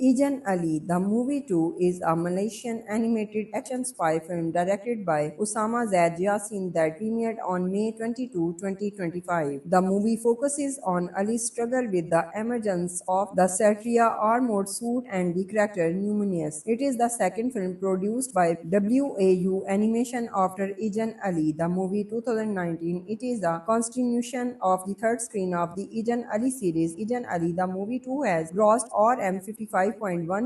Ejan Ali, the movie 2, is a Malaysian animated action spy film directed by Usama Zaid Yassin that premiered on May 22, 2025. The movie focuses on Ali's struggle with the emergence of the Satria armored suit and the character Numinous. It is the second film produced by WAU Animation after Ejan Ali, the movie 2019. It is a continuation of the third screen of the Ejan Ali series. Ejan Ali, the movie 2, has grossed RM 55.1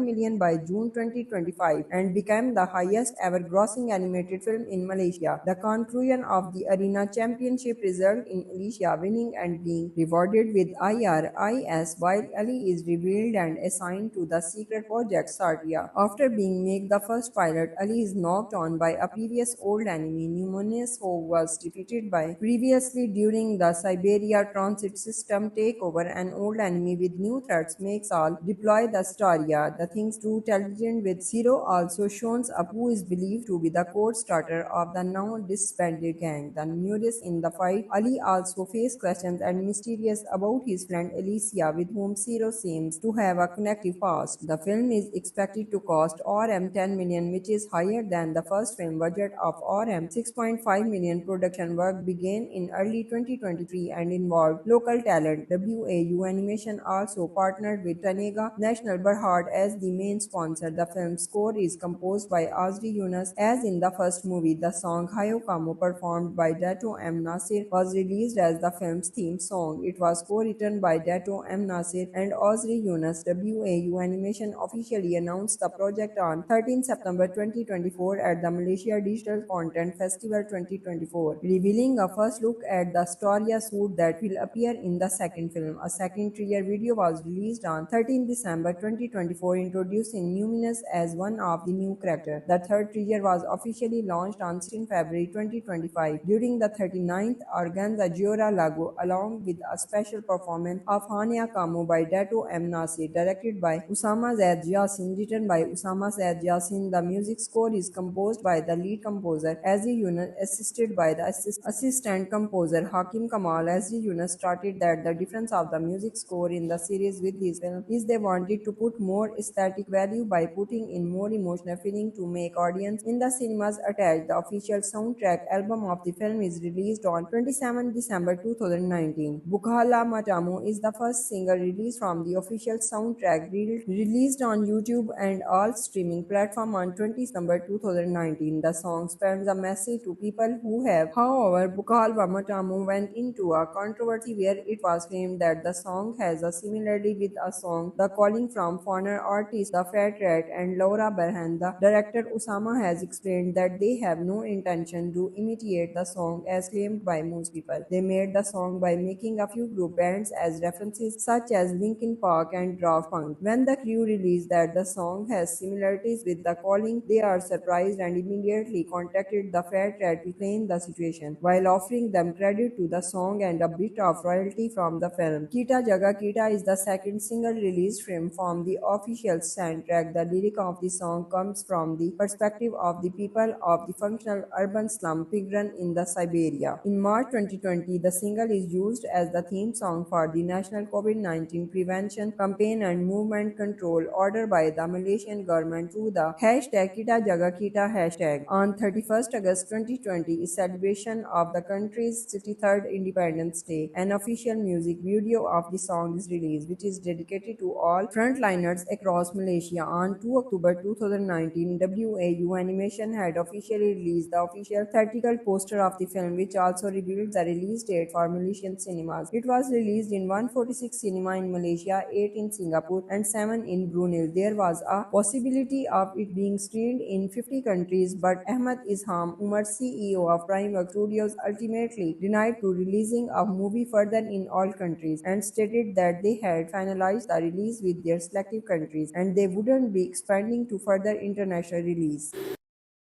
million by June 2025 and became the highest ever grossing animated film in Malaysia. The conclusion of the Arena Championship resulted in Alicia winning and being rewarded with IRIS while Ali is revealed and assigned to the secret project Satya. After being made the first pilot, Ali is knocked on by a previous old enemy, Numinous, who was defeated by previously during the Siberia Transit System takeover. An old enemy with new threats makes all deploy the Staria. The things too intelligent with Zero also shows up, who is believed to be the code starter of the now disbanded gang. The newest in the fight, Ali also faced questions and mysterious about his friend Alicia, with whom Zero seems to have a connective past. The film is expected to cost RM 10 million, which is higher than the first film budget of RM 6.5 million. Production work began in early 2023 and involved local talent. WAU Animation also partnered with Tanega National Berhad as the main sponsor. The film's score is composed by Azri Yunus. As in the first movie, the song Hayo Kamo, performed by Dato M. Nasir, was released as the film's theme song. It was co-written by Dato M. Nasir and Azri Yunus. WAU Animation officially announced the project on 13 September 2024 at the Malaysia Digital Content Festival 2024, revealing a first look at the Storia suit that will appear in the second film. A second trailer video was released on 13 December 2024, introducing Numinous as one of the new characters. The third trailer was officially launched on 16 February 2025 during the 39th Organza Giora Lago, along with a special performance of Hania Kamo by Dato M. Nasir, directed by Usama Zaid Yassin, written by Usama Zaid Yassin. The music score is composed by the lead composer Azri Yunus, assisted by the assistant composer Hakim Kamal. Azri Yunus stated that the difference of the music score in the series with his film is they wanted to put more aesthetic value by putting in more emotional feeling to make audience in the cinemas attached. The official soundtrack album of the film is released on 27 December 2019. Bukhala Matamu is the first single released from the official soundtrack, released on YouTube and all streaming platforms on 20 December 2019. The song sends a message to people who have. However, Bukhala Matamu went into a controversy where it was claimed that the song has a similarity with a song The Calling from foreigner artists The Fat Rat and Laura Berhan. The director Usama has explained that they have no intention to imitate the song as claimed by most people. They made the song by making a few group bands as references, such as Linkin Park and Daft Punk. When the crew released that the song has similarities with The Calling, they are surprised and immediately contacted the Fat Rat to explain the situation, while offering them credit to the song and a bit of royalty from the film. Kita Jaga Kita is the second single released from the official soundtrack. The lyric of the song comes from the perspective of the people of the functional urban slum Tigran in the Siberia. In March 2020, the single is used as the theme song for the National COVID-19 Prevention Campaign and Movement Control order by the Malaysian government through the hashtag Kita Jaga Kita hashtag. On 31st August 2020 is celebration of the country's 63rd Independence Day. An official music video of the song is released, which is dedicated to all frontliners across Malaysia. On 2 October 2019, WAU Animation had officially released the official theatrical poster of the film, which also revealed the release date for Malaysian cinemas. It was released in 146 cinema in Malaysia, 8 in Singapore, and 7 in Brunei. There was a possibility of it being screened in 50 countries, but Ahmad Isham Umar, CEO of Primeworks Studios, ultimately denied to releasing a movie further in all countries and stated that they had finalized the release with their selective countries and they wouldn't be expanding to further international release.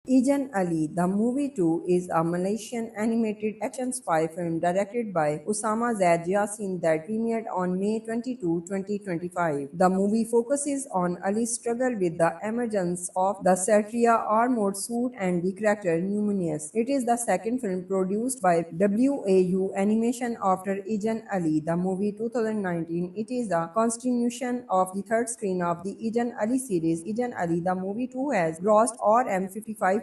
Ejan Ali, the movie 2, is a Malaysian animated action spy film directed by Usama Zaid Yassin that premiered on May 22, 2025. The movie focuses on Ali's struggle with the emergence of the Satria armored suit and the character Numinous. It is the second film produced by WAU Animation after Ejan Ali, the movie 2019. It is a continuation of the third screen of the Ejan Ali series. Ejan Ali, the movie 2, has grossed RM 55.1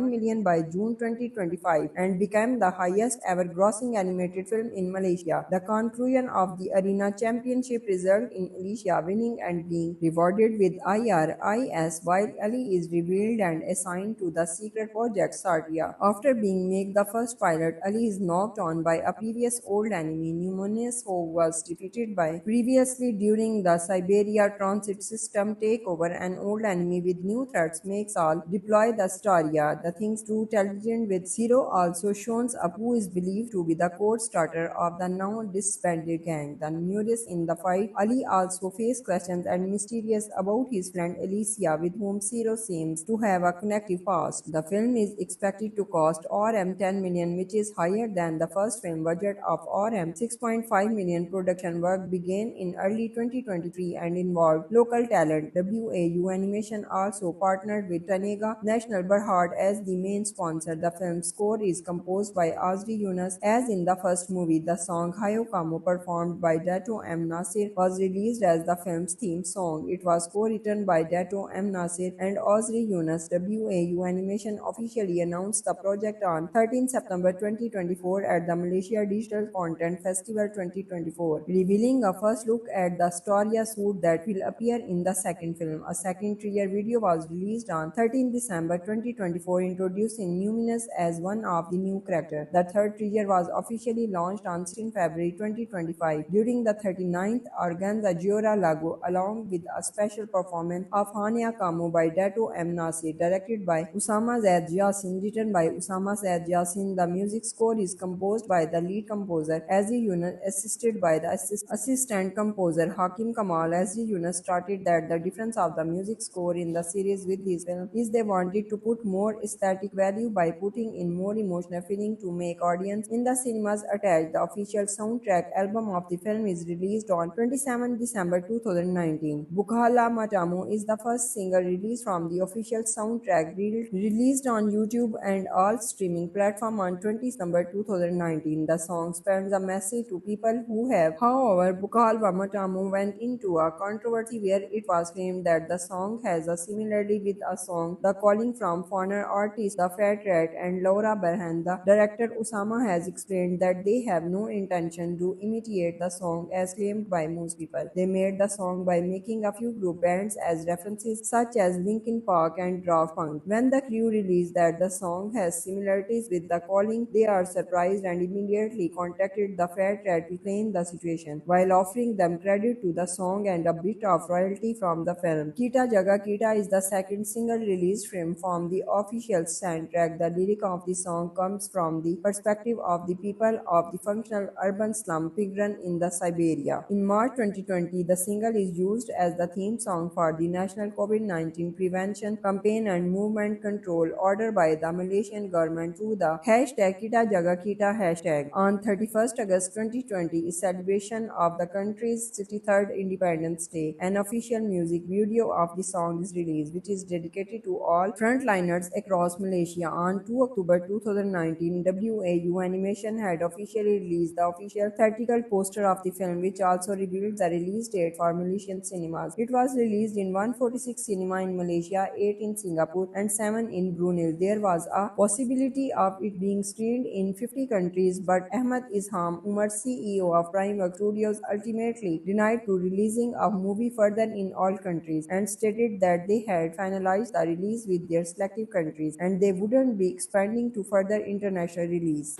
million by June 2025 and became the highest ever grossing animated film in Malaysia. The conclusion of the Arena Championship resulted in Alicia winning and being rewarded with IRIS while Ali is revealed and assigned to the secret project Satya. After being made the first pilot, Ali is knocked on by a previous old enemy, Numinous, who was defeated by previously during the Siberia Transit System takeover. An old enemy with new threats makes all deploy the Staria. The things too intelligent with Zero also shows up, who is believed to be the code starter of the now disbanded gang. The newest in the fight, Ali also faced questions and mysterious about his friend Alicia, with whom Zero seems to have a connective past. The film is expected to cost RM 10 million, which is higher than the first film budget of RM 6.5 million. Production work began in early 2023 and involved local talent. WAU Animation also partnered with Tanega National Berhad as the main sponsor. The film's score is composed by Azri Yunus. As in the first movie, the song Hayo Kamo, performed by Dato M. Nasir, was released as the film's theme song. It was co-written by Dato M. Nasir and Azri Yunus. WAU Animation officially announced the project on 13 September 2024 at the Malaysia Digital Content Festival 2024, revealing a first look at the Storia suit that will appear in the second film. A second trailer video was released on 13 December 2024, introducing Numinous as one of the new characters. The third trailer was officially launched on 16 February 2025 during the 39th Organza Giora Lago, along with a special performance of Hania Kamu by Dato M. Nasir, directed by Usama Zaid Yassin, written by Usama Zaid Yassin. The music score is composed by the lead composer Azri Yunus, assisted by the assistant composer Hakim Kamal. Azri Yunus stated that the difference of the music score in the series with his film is they wanted to put more aesthetic value by putting in more emotional feeling to make audience in the cinemas attached. The official soundtrack album of the film is released on 27 December 2019. Bukhala Matamu is the first single released from the official soundtrack, released on YouTube and all streaming platforms on 20 December 2019. The song sends a message to people who have. However, Bukhala Matamu went into a controversy where it was claimed that the song has a similarity with a song The Calling from foreigner artists The Fat Rat and Laura Berhan. The director Usama has explained that they have no intention to imitate the song as claimed by most people. They made the song by making a few group bands as references, such as Linkin Park and Daft Punk. When the crew released that the song has similarities with The Calling, they are surprised and immediately contacted The Fat Rat to explain the situation, while offering them credit to the song and a bit of royalty from the film. Kita Jaga Kita is the second single released from the official soundtrack. The lyric of the song comes from the perspective of the people of the functional urban slum Pigran in the Siberia. In March 2020, the single is used as the theme song for the National COVID-19 Prevention Campaign and Movement Control order by the Malaysian government through the hashtag Kita Jaga Kita hashtag. On 31st August 2020 is celebration of the country's 63rd Independence Day. An official music video of the song is released, which is dedicated to all frontliners across Malaysia. On 2 October 2019, WAU Animation had officially released the official theatrical poster of the film, which also revealed the release date for Malaysian cinemas. It was released in 146 cinema in Malaysia, 8 in Singapore, and 7 in Brunei. There was a possibility of it being screened in 50 countries, but Ahmad Isham Umar, CEO of Primeworks Studios, ultimately denied to releasing a movie further in all countries and stated that they had finalized the release with their selective countries and they wouldn't be expanding to further international release.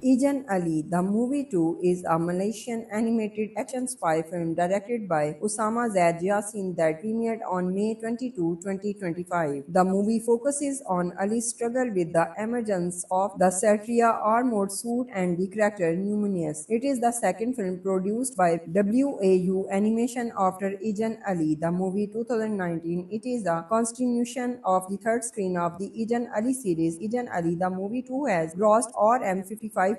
Ejan Ali, the movie 2, is a Malaysian animated action spy film directed by Usama Zaid Yassin that premiered on May 22, 2025. The movie focuses on Ali's struggle with the emergence of the Satria armored suit and the character Numinous. It is the second film produced by WAU Animation after Ejan Ali, the movie 2019. It is a continuation of the third screen of the Ejan Ali series. Ejan Ali, the movie 2, has grossed RM 55.1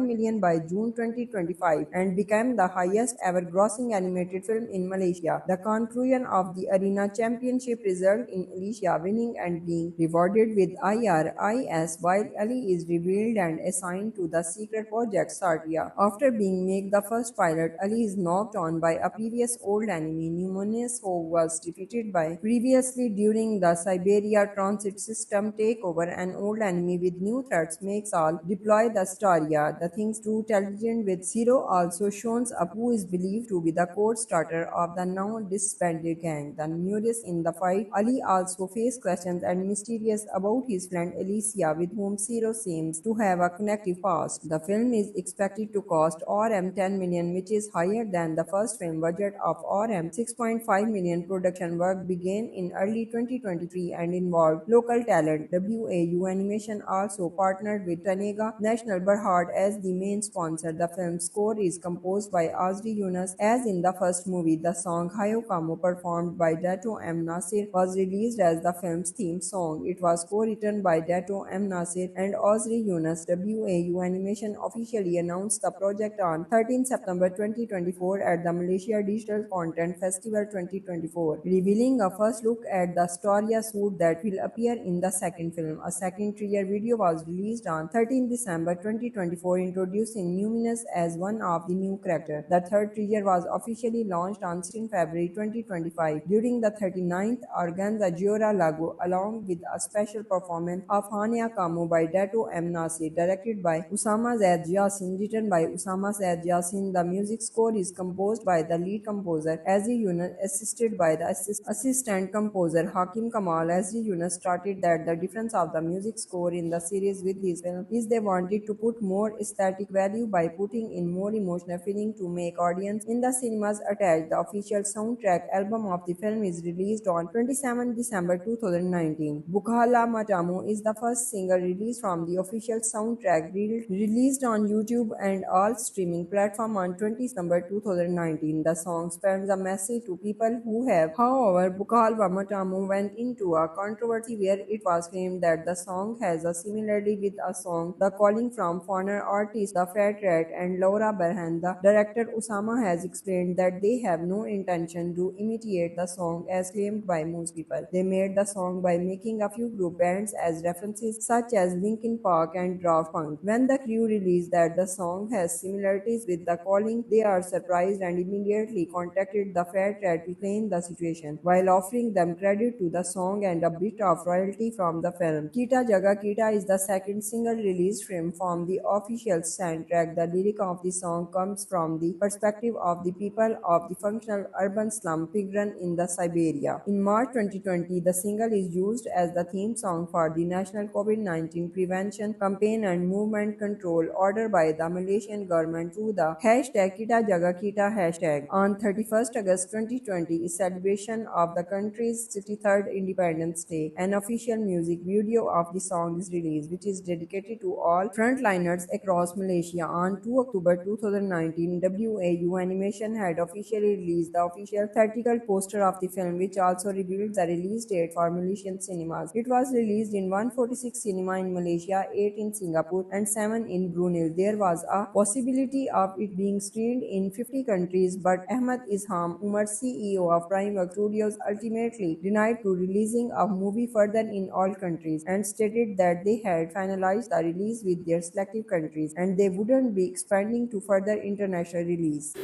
million by June 2025 and became the highest ever grossing animated film in Malaysia. The conclusion of the Arena Championship resulted in Alicia winning and being rewarded with IRIS while Ali is revealed and assigned to the secret project Satya. After being made the first pilot, Ali is knocked on by a previous old enemy, Numinous, who was defeated by previously during the Siberia Transit System takeover. An old enemy with new threats makes all deploy the Staria. The Things to Television with Zero also shows up, who is believed to be the code starter of the now disbanded gang. The newest in the fight, Ali also faced questions and mysterious about his friend Alicia, with whom Zero seems to have a connective past. The film is expected to cost RM 10 million, which is higher than the first film budget of RM 6.5 million. Production work began in early 2023 and involved local talent. WAU Animation also partnered with Tanega National Berhad as the main sponsor. The film's score is composed by Azri Yunus. As in the first movie, the song Hayo Kamo, performed by Dato M. Nasir, was released as the film's theme song. It was co-written by Dato M. Nasir and Azri Yunus. WAU Animation officially announced the project on 13 September 2024 at the Malaysia Digital Content Festival 2024, revealing a first look at the Storia suit that will appear in the second film. A second trailer video was released on 13 December 2024, introducing Numinous as one of the new characters. The third trailer was officially launched on 16 February 2025 during the 39th Organza Giora Lago, along with a special performance of Hania Kamu by Dato M. Nasir, directed by Usama Zaid Yassin, written by Usama Zaid Yassin. The music score is composed by the lead composer Azri Yunus, assisted by the assistant composer Hakim Kamal. Azri Yunus stated that the difference of the music score in the series with his film is they wanted to put more aesthetic value by putting in more emotional feeling to make audience in the cinemas attached. The official soundtrack album of the film is released on 27 December 2019. Bukhala Matamu is the first single released from the official soundtrack, released on YouTube and all streaming platforms on 20 December 2019. The song sends a message to people who have. However, Bukhala Matamu went into a controversy where it was claimed that the song has a similarity with a song The Calling from foreigner artists The Fat Rat and Laura Berhan. The director Usama has explained that they have no intention to imitate the song as claimed by most people. They made the song by making a few group bands as references, such as Linkin Park and Daft Punk. When the crew released that the song has similarities with The Calling, they are surprised and immediately contacted the Fat Rat to explain the situation, while offering them credit to the song and a bit of royalty from the film. Kita Jaga Kita is the second single released from the official soundtrack. The lyric of the song comes from the perspective of the people of the functional urban slum Pigran in the Siberia. In March 2020, the single is used as the theme song for the National COVID-19 Prevention Campaign and Movement Control order by the Malaysian government through the hashtag Kita Jaga Kita hashtag. On 31st August 2020 is celebration of the country's 63rd Independence Day. An official music video of the song is released, which is dedicated to all frontliners across Malaysia. On 2 October 2019, WAU Animation had officially released the official theatrical poster of the film, which also revealed the release date for Malaysian cinemas. It was released in 146 cinema in Malaysia, 8 in Singapore, and 7 in Brunei. There was a possibility of it being screened in 50 countries, but Ahmad Isham Umar, CEO of Primeworks Studios, ultimately denied to releasing a movie further in all countries and stated that they had finalized the release with their selective countries and they wouldn't be expanding to further international release.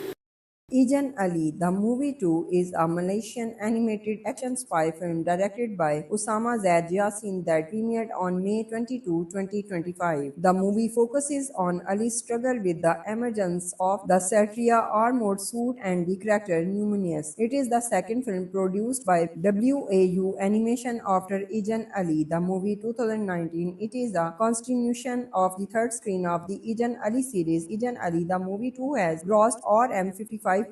Ejan Ali, the movie 2, is a Malaysian animated action spy film directed by Usama Zaid Yassin that premiered on May 22, 2025. The movie focuses on Ali's struggle with the emergence of the Satria armored suit and the character Numinous. It is the second film produced by WAU Animation after Ejan Ali, the movie 2019. It is a continuation of the third screen of the Ejan Ali series. Ejan Ali, the movie 2, has grossed RM 55.1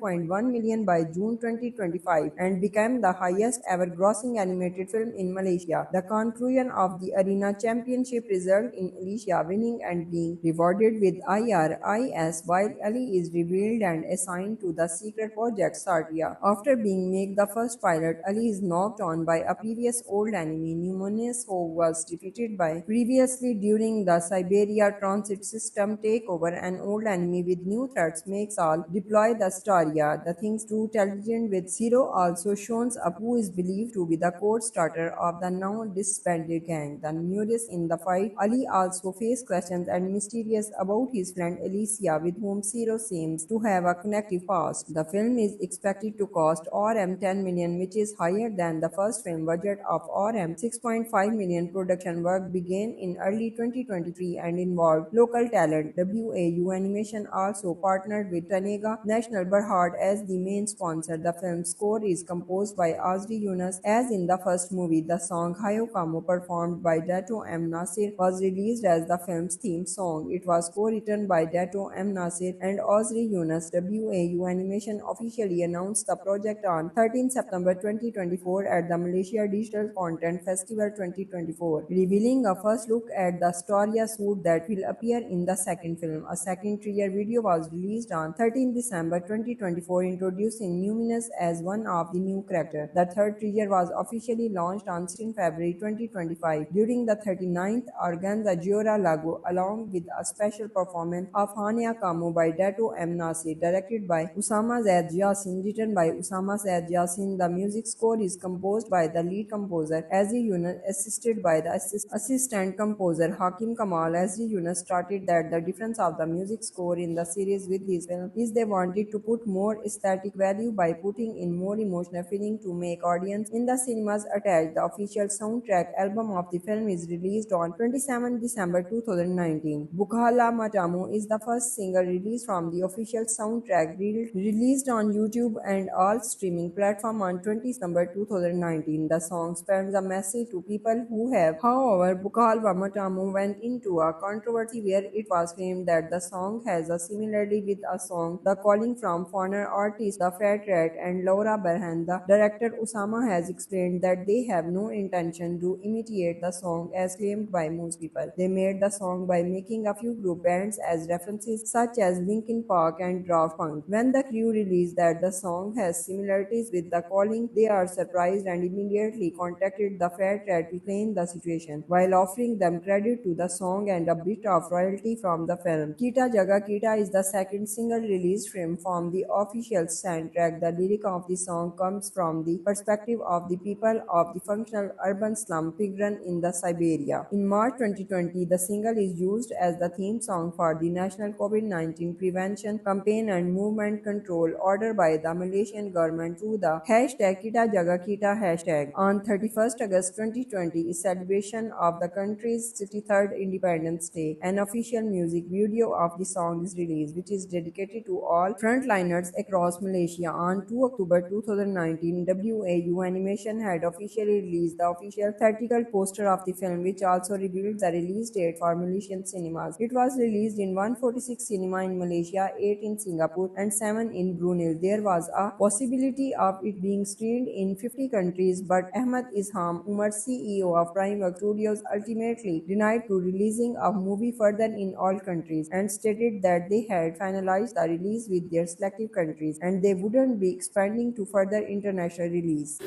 million by June 2025 and became the highest ever grossing animated film in Malaysia. The conclusion of the Arena Championship resulted in Alicia winning and being rewarded with IRIS while Ali is revealed and assigned to the secret project Satya. After being made the first pilot, Ali is knocked on by a previous old enemy, Numinous, who was defeated by previously during the Siberia Transit System takeover. An old enemy with new threats makes all deploy the Staria. The thing's true intelligence with Zero also shows up, who is believed to be the code starter of the now disbanded gang. The newest in the fight, Ali also faced questions and mysterious about his friend Alicia, with whom Zero seems to have a connective past. The film is expected to cost RM 10 million, which is higher than the first film budget of RM 6.5 million. Production work began in early 2023 and involved local talent. WAU Animation also partnered with Tanega National Berhad as the main sponsor. The film's score is composed by Azri Yunus. As in the first movie, the song Hayo Kamo, performed by Dato M. Nasir, was released as the film's theme song. It was co-written by Dato M. Nasir and Azri Yunus. WAU Animation officially announced the project on 13 September 2024 at the Malaysia Digital Content Festival 2024, revealing a first look at the Storia suit that will appear in the second film. A second trailer video was released on 13 December 2024, introducing Numinous as one of the new characters. The third trailer was officially launched on 16 February 2025 during the 39th Organza Giora Lago, along with a special performance of Hania Kamu by Dato M. Nasir, directed by Usama Zaid Yassin, written by Usama Zaid Yassin. The music score is composed by the lead composer Azri Yunus, assisted by the assistant composer Hakim Kamal. Azri Yunus stated that the difference of the music score in the series with his film is they wanted to put more aesthetic value by putting in more emotional feeling to make audience in the cinemas attached. The official soundtrack album of the film is released on 27 December 2019. Bukhala Matamu is the first single released from the official soundtrack, released on YouTube and all streaming platforms on 20 December 2019. The song sends a message to people who have. However, Bukhala Matamu went into a controversy where it was claimed that the song has a similarity with a song The Calling from foreigner artists The Fat Rat and Laura Berhan. The director Usama has explained that they have no intention to imitate the song as claimed by most people. They made the song by making a few group bands as references, such as Linkin Park and Daft Punk. When the crew released that the song has similarities with The Calling, they are surprised and immediately contacted the Fat Rat to explain the situation, while offering them credit to the song and a bit of royalty from the film. Kita Jaga Kita is the second single released from the official soundtrack. The lyric of the song comes from the perspective of the people of the functional urban slum Tigran in the Siberia. In March 2020, the single is used as the theme song for the National COVID-19 Prevention Campaign and Movement Control order by the Malaysian government through the hashtag Kita Jaga Kita hashtag. On 31st August 2020 is celebration of the country's 63rd Independence Day. An official music video of the song is released, which is dedicated to all frontliners across Malaysia. On 2 October 2019, WAU Animation had officially released the official theatrical poster of the film, which also revealed the release date for Malaysian cinemas. It was released in 146 cinema in Malaysia, 8 in Singapore, and 7 in Brunei. There was a possibility of it being screened in 50 countries, but Ahmad Isham Umar, CEO of Primeworks Studios, ultimately denied to releasing a movie further in all countries and stated that they had finalized the release with their selective countries and they wouldn't be expanding to further international release.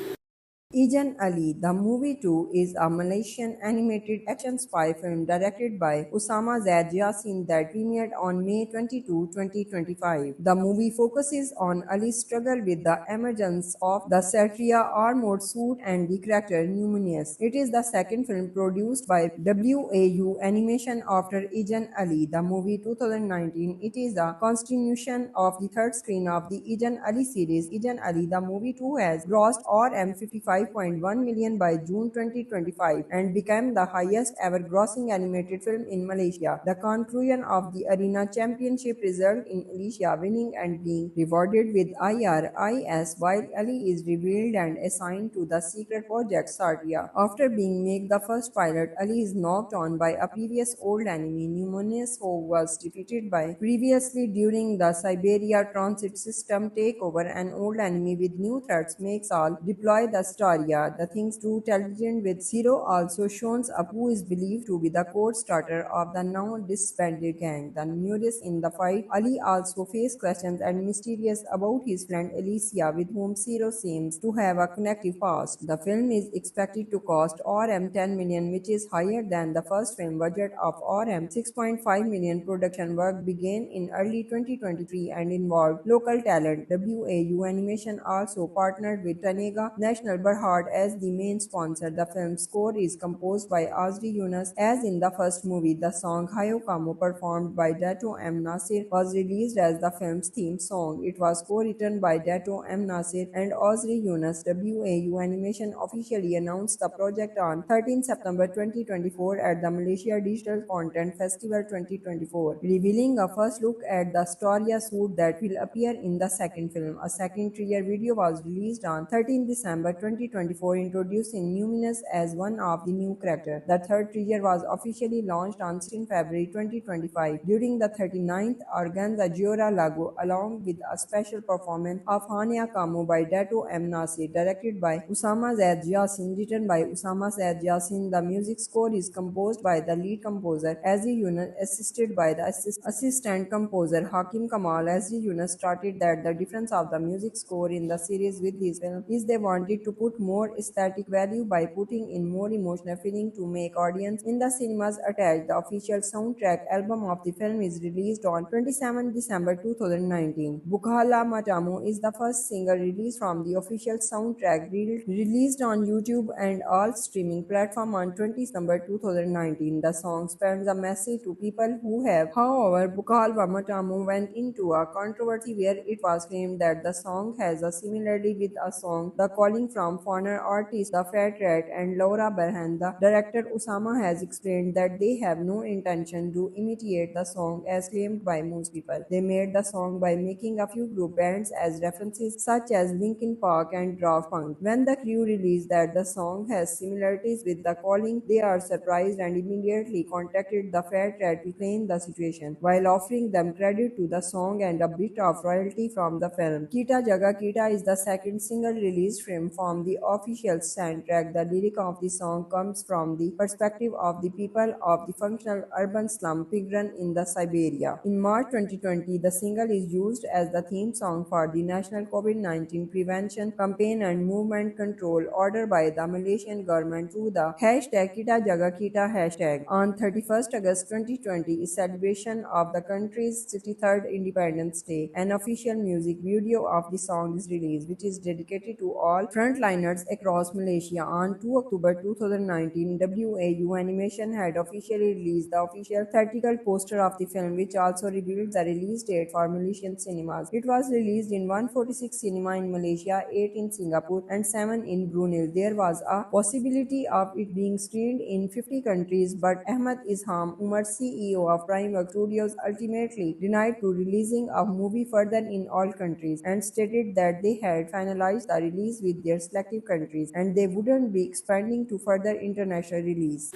Ejan Ali, The Movie 2 is a Malaysian animated action spy film directed by Usama Zaid Yassin that premiered on May 22, 2025. The movie focuses on Ali's struggle with the emergence of the Satria armored suit and the character Numinous. It is the second film produced by WAU Animation after Ejan Ali, the movie 2019. It is a continuation of the third screen of the Ejan Ali series. Ejan Ali, the movie 2 has grossed RM 55.1 million by June 2025 and became the highest ever grossing animated film in Malaysia. The conclusion of the Arena Championship resulted in Alicia winning and being rewarded with IRIS while Ali is revealed and assigned to the secret project Satya. After being made the first pilot, Ali is knocked on by a previous old enemy, Numinous, who was defeated by previously during the Siberia Transit System takeover. An old enemy with new threats makes all deploy the Staria. The things too intelligent with Zero also shows up, who is believed to be the code starter of the now disbanded gang. The newest in the fight, Ali also faced questions and mysterious about his friend Alicia, with whom Zero seems to have a connective past. The film is expected to cost RM 10 million, which is higher than the first film budget of RM 6.5 million. Production work began in early 2023 and involved local talent. WAU Animation also partnered with Tanega National Berhad as the main sponsor. The film's score is composed by Azri Yunus. As in the first movie, the song Hayo Kamo, performed by Dato M. Nasir, was released as the film's theme song. It was co-written by Dato M. Nasir and Azri Yunus. WAU Animation officially announced the project on 13 September 2024 at the Malaysia Digital Content Festival 2024, revealing a first look at the Storia suit that will appear in the second film. A second trailer video was released on 13 December 2024, introducing Numinous as one of the new characters. The third trailer was officially launched on 16 February 2025 during the 39th Organza Giora Lago, along with a special performance of Hania Kamo by Dato M. Nasir, directed by Usama Zaid Yassin, written by Usama Zaid Yassin. The music score is composed by the lead composer Azri Yunus, assisted by the assistant composer Hakim Kamal. Azri Yunus stated that the difference of the music score in the series with his film is they wanted to put more aesthetic value by putting in more emotional feeling to make audience in the cinemas attached. The official soundtrack album of the film is released on 27 December 2019. Bukhala Matamu is the first single released from the official soundtrack, released on YouTube and all streaming platforms on 20 December 2019. The song sends a message to people who have. However, Bukhala Matamu went into a controversy where it was claimed that the song has a similarity with a song The Calling from foreigner artists The Fat Rat and Laura Berhan. The director Usama has explained that they have no intention to imitate the song as claimed by most people. They made the song by making a few group bands as references, such as Linkin Park and Daft Punk. When the crew released that the song has similarities with The Calling, they are surprised and immediately contacted the Fat Rat to explain the situation, while offering them credit to the song and a bit of royalty from the film. Kita Jaga Kita is the second single released from the official soundtrack. The lyric of the song comes from the perspective of the people of the functional urban slum Pigran in the Siberia. In March 2020, the single is used as the theme song for the National COVID-19 Prevention Campaign and Movement Control order by the Malaysian government through the hashtag Kita Jaga Kita hashtag. On 31st August 2020 is celebration of the country's 63rd Independence Day. An official music video of the song is released, which is dedicated to all frontliners across Malaysia. On 2 October 2019, WAU Animation had officially released the official theatrical poster of the film, which also revealed the release date for Malaysian cinemas. It was released in 146 cinema in Malaysia, 8 in Singapore, and 7 in Brunei. There was a possibility of it being screened in 50 countries, but Ahmad Isham Umar, CEO of Primeworks Studios, ultimately denied to releasing a movie further in all countries and stated that they had finalized the release with their selective countries and they wouldn't be expanding to further international release.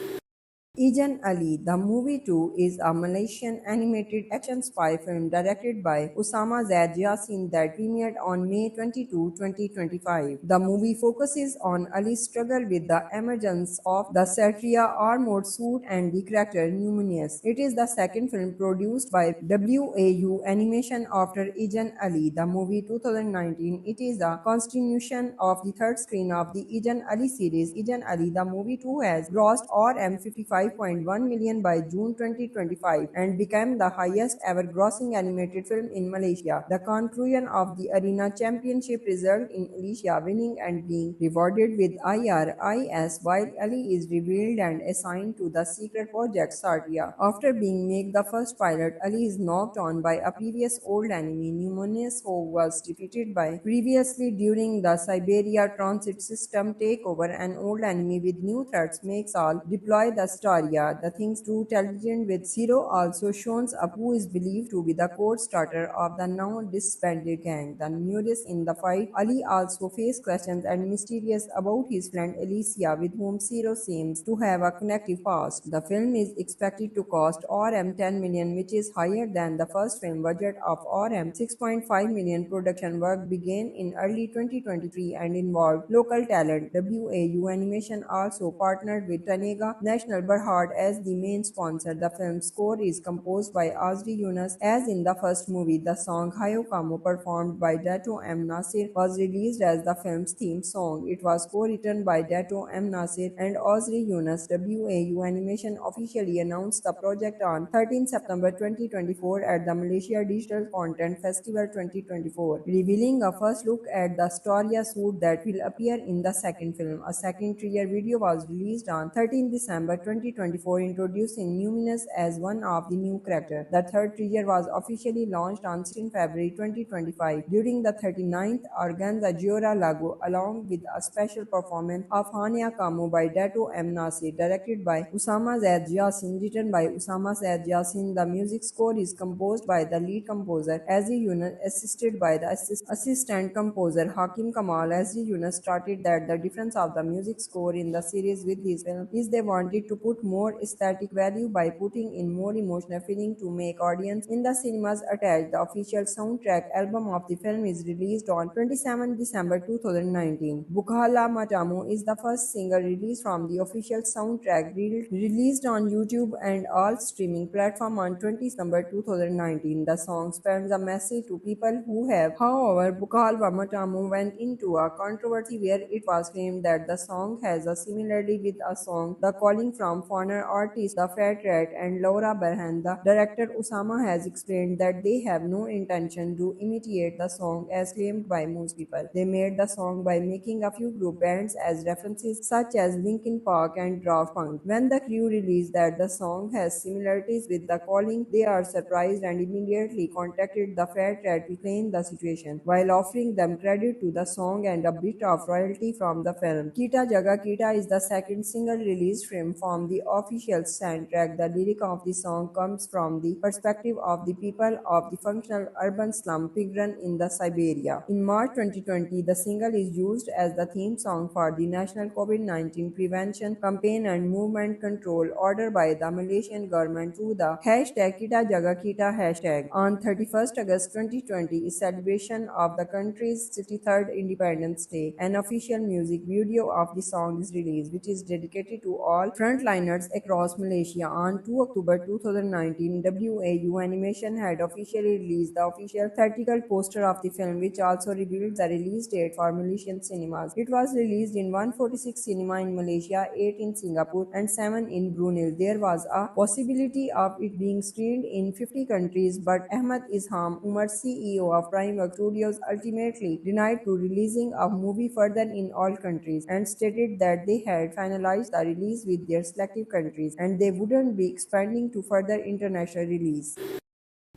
Ejan Ali, The Movie 2 is a Malaysian animated action spy film directed by Usama Zaid Yassin that premiered on May 22, 2025. The movie focuses on Ali's struggle with the emergence of the Satria armored suit and the character Numinous. It is the second film produced by WAU Animation after Ejan Ali, the movie 2019. It is a continuation of the third screen of the Ejan Ali series. Ejan Ali, the movie 2 has grossed RM 55.1 million by June 2025 and became the highest ever grossing animated film in Malaysia. The conclusion of the Arena Championship resulted in Alicia winning and being rewarded with IRIS while Ali is revealed and assigned to the secret project Satya. After being made the first pilot, Ali is knocked on by a previous old enemy, Numinous, who was defeated by previously during the Siberia Transit System takeover. An old enemy with new threats makes all deploy the Staria. The things too intelligent with Zero also shows up, who is believed to be the code starter of the now disbanded gang. The newest in the fight, Ali also faced questions and mysterious about his friend Alicia, with whom Zero seems to have a connective past. The film is expected to cost RM 10 million, which is higher than the first film budget of RM 6.5 million. Production work began in early 2023 and involved local talent. WAU Animation also partnered with Tanega National Berhad as the main sponsor. The film's score is composed by Azri Yunus. As in the first movie, the song Hayo Kamo, performed by Dato M. Nasir, was released as the film's theme song. It was co-written by Dato M. Nasir and Azri Yunus. WAU Animation officially announced the project on 13 September 2024 at the Malaysia Digital Content Festival 2024, revealing a first look at the Storia suit that will appear in the second film. A second trailer video was released on 13 December 2024, introducing Numinous as one of the new characters. The third trailer was officially launched on 16 February 2025 during the 39th Organza Giora Lago, along with a special performance of Hania Kamu by Dato M. Nasir, directed by Usama Zaid Yassin, written by Usama Zaid Yassin. The music score is composed by the lead composer Azri Yunus, assisted by the assistant composer Hakim Kamal. Azri Yunus stated that the difference of the music score in the series with his film is they wanted to put more aesthetic value by putting in more emotional feeling to make audience in the cinemas attached. The official soundtrack album of the film is released on 27 December 2019. Bukhala Matamu is the first single released from the official soundtrack, released on YouTube and all streaming platforms on 20 December 2019. The song sends a message to people who have. However, Bukhala Matamu went into a controversy where it was claimed that the song has a similarity with a song The Calling from foreigner artists The Fat Rat and Laura Berhan. The director Usama has explained that they have no intention to imitate the song as claimed by most people. They made the song by making a few group bands as references, such as Linkin Park and Daft Punk. When the crew released that the song has similarities with The Calling, they are surprised and immediately contacted The Fat Rat to explain the situation, while offering them credit to the song and a bit of royalty from the film. Kita Jaga Kita is the second single released from the official soundtrack. The lyric of the song comes from the perspective of the people of the functional urban slum Pigran in the Siberia. In March 2020, the single is used as the theme song for the National COVID-19 Prevention Campaign and Movement Control order by the Malaysian government through the hashtag Kita Jaga Kita hashtag. On 31st August 2020 is celebration of the country's 63rd Independence Day. An official music video of the song is released, which is dedicated to all frontliners across Malaysia. On 2 October 2019, WAU Animation had officially released the official theatrical poster of the film, which also revealed the release date for Malaysian cinemas. It was released in 146 cinema in Malaysia, 8 in Singapore, and 7 in Brunei. There was a possibility of it being screened in 50 countries, but Ahmad Isham Umar, CEO of Primeworks Studios, ultimately denied to releasing a movie further in all countries and stated that they had finalized the release with their selective countries and they wouldn't be expanding to further international release.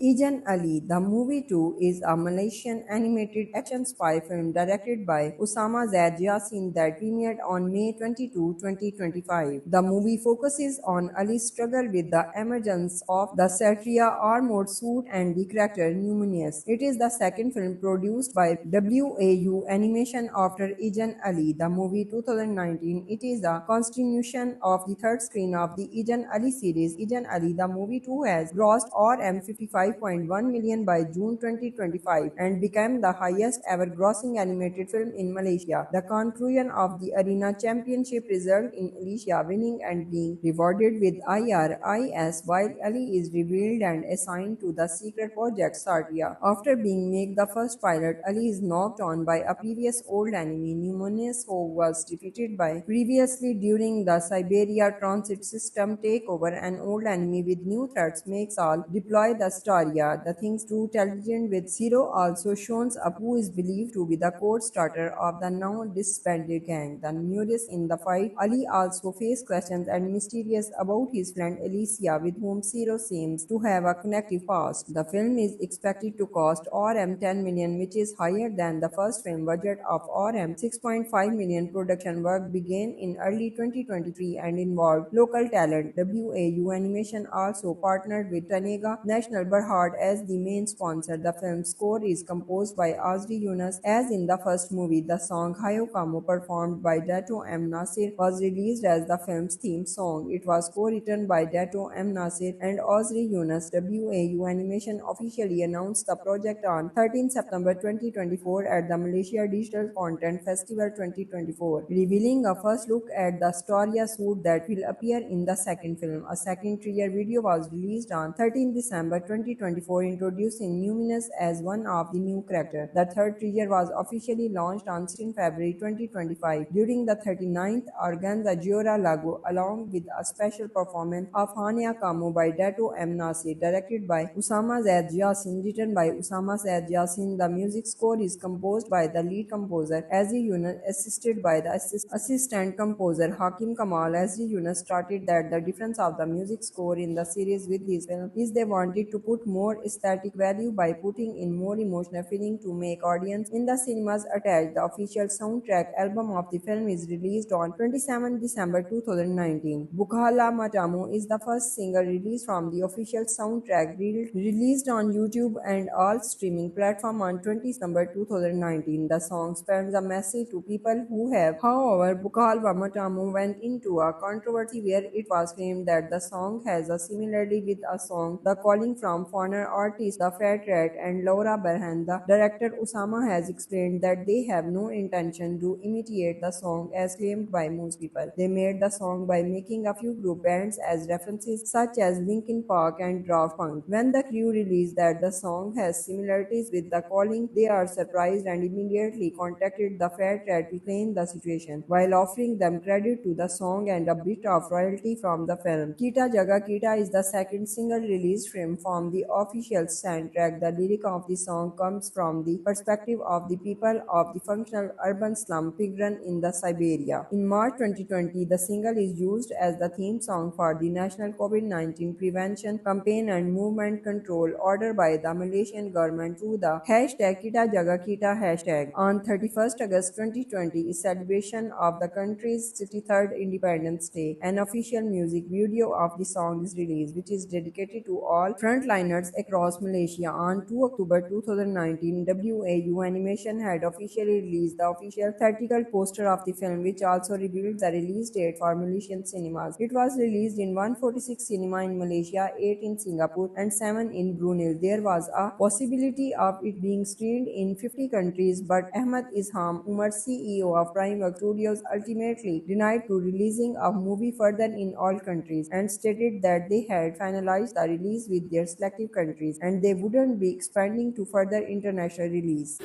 Ejan Ali, The Movie 2 is a Malaysian animated action spy film directed by Usama Zaid Yassin that premiered on May 22, 2025. The movie focuses on Ali's struggle with the emergence of the Satria armored suit and the character Numinous. It is the second film produced by WAU Animation after Ejan Ali, the movie 2019. It is a continuation of the third screen of the Ejan Ali series. Ejan Ali, the movie 2 has grossed RM 55.1 million by June 2025 and became the highest ever grossing animated film in Malaysia. The conclusion of the Arena Championship resulted in Alicia winning and being rewarded with IRIS while Ali is revealed and assigned to the secret project Satya. After being made the first pilot, Ali is knocked on by a previous old enemy, Numinous, who was defeated by previously during the Siberia Transit System takeover. An old enemy with new threats makes all deploy the Staria. The thing's true intelligence with Zero also shows up, who is believed to be the code starter of the now disbanded gang. The newest in the fight, Ali also faced questions and mysterious about his friend Alicia, with whom Zero seems to have a connective past. The film is expected to cost RM 10 million, which is higher than the first film budget of RM 6.5 million. Production work began in early 2023 and involved local talent. WAU Animation also partnered with Tanega National Berhad as the main sponsor. The film's score is composed by Azri Yunus. As in the first movie, the song Hayo Kamo, performed by Dato M. Nasir, was released as the film's theme song. It was co-written by Dato M. Nasir and Azri Yunus. WAU Animation officially announced the project on 13 September 2024 at the Malaysia Digital Content Festival 2024, revealing a first look at the Storia suit that will appear in the second film. A second trailer video was released on 13 December 2024, introducing Numinous as one of the new characters. The third trailer was officially launched on 16 February 2025 during the 39th Organza Giora Lago, along with a special performance of Hania Kamo by Dato M. Nasir, directed by Usama Zaid Yassin, written by Usama Zaid Yassin. The music score is composed by the lead composer Azri Yunus, assisted by the assistant composer Hakim Kamal. Azri Yunus stated that the difference of the music score in the series with his film is they wanted to put more aesthetic value by putting in more emotional feeling to make audience in the cinemas attached. The official soundtrack album of the film is released on 27 December 2019. Bukhala Matamu is the first single released from the official soundtrack, released on YouTube and all streaming platforms on 20 December 2019. The song sends a message to people who have. However, Bukhala Matamu went into a controversy where it was claimed that the song has a similarity with a song The Calling from foreigner artists The Fat Rat and Laura Berhan. The director Usama has explained that they have no intention to imitate the song as claimed by most people. They made the song by making a few group bands as references, such as Linkin Park and Daft Punk. When the crew released that the song has similarities with The Calling, they are surprised and immediately contacted the Fat Rat to claim the situation, while offering them credit to the song and a bit of royalty from the film. Kita Jaga Kita is the second single released from the official soundtrack. The lyric of the song comes from the perspective of the people of the functional urban slum Pigran in the Siberia. In March 2020, the single is used as the theme song for the National COVID-19 Prevention Campaign and Movement Control order by the Malaysian government through the hashtag Kita Jaga Kita hashtag. On 31st August 2020 is celebration of the country's 63rd Independence Day. An official music video of the song is released, which is dedicated to all frontliners across Malaysia. On 2 October 2019, WAU Animation had officially released the official theatrical poster of the film, which also revealed the release date for Malaysian cinemas. It was released in 146 cinema in Malaysia, 8 in Singapore, and 7 in Brunei. There was a possibility of it being screened in 50 countries, but Ahmad Isham Umar, CEO of Primeworks Studios, ultimately denied to releasing a movie further in all countries and stated that they had finalized the release with their selective countries and they wouldn't be expanding to further international release.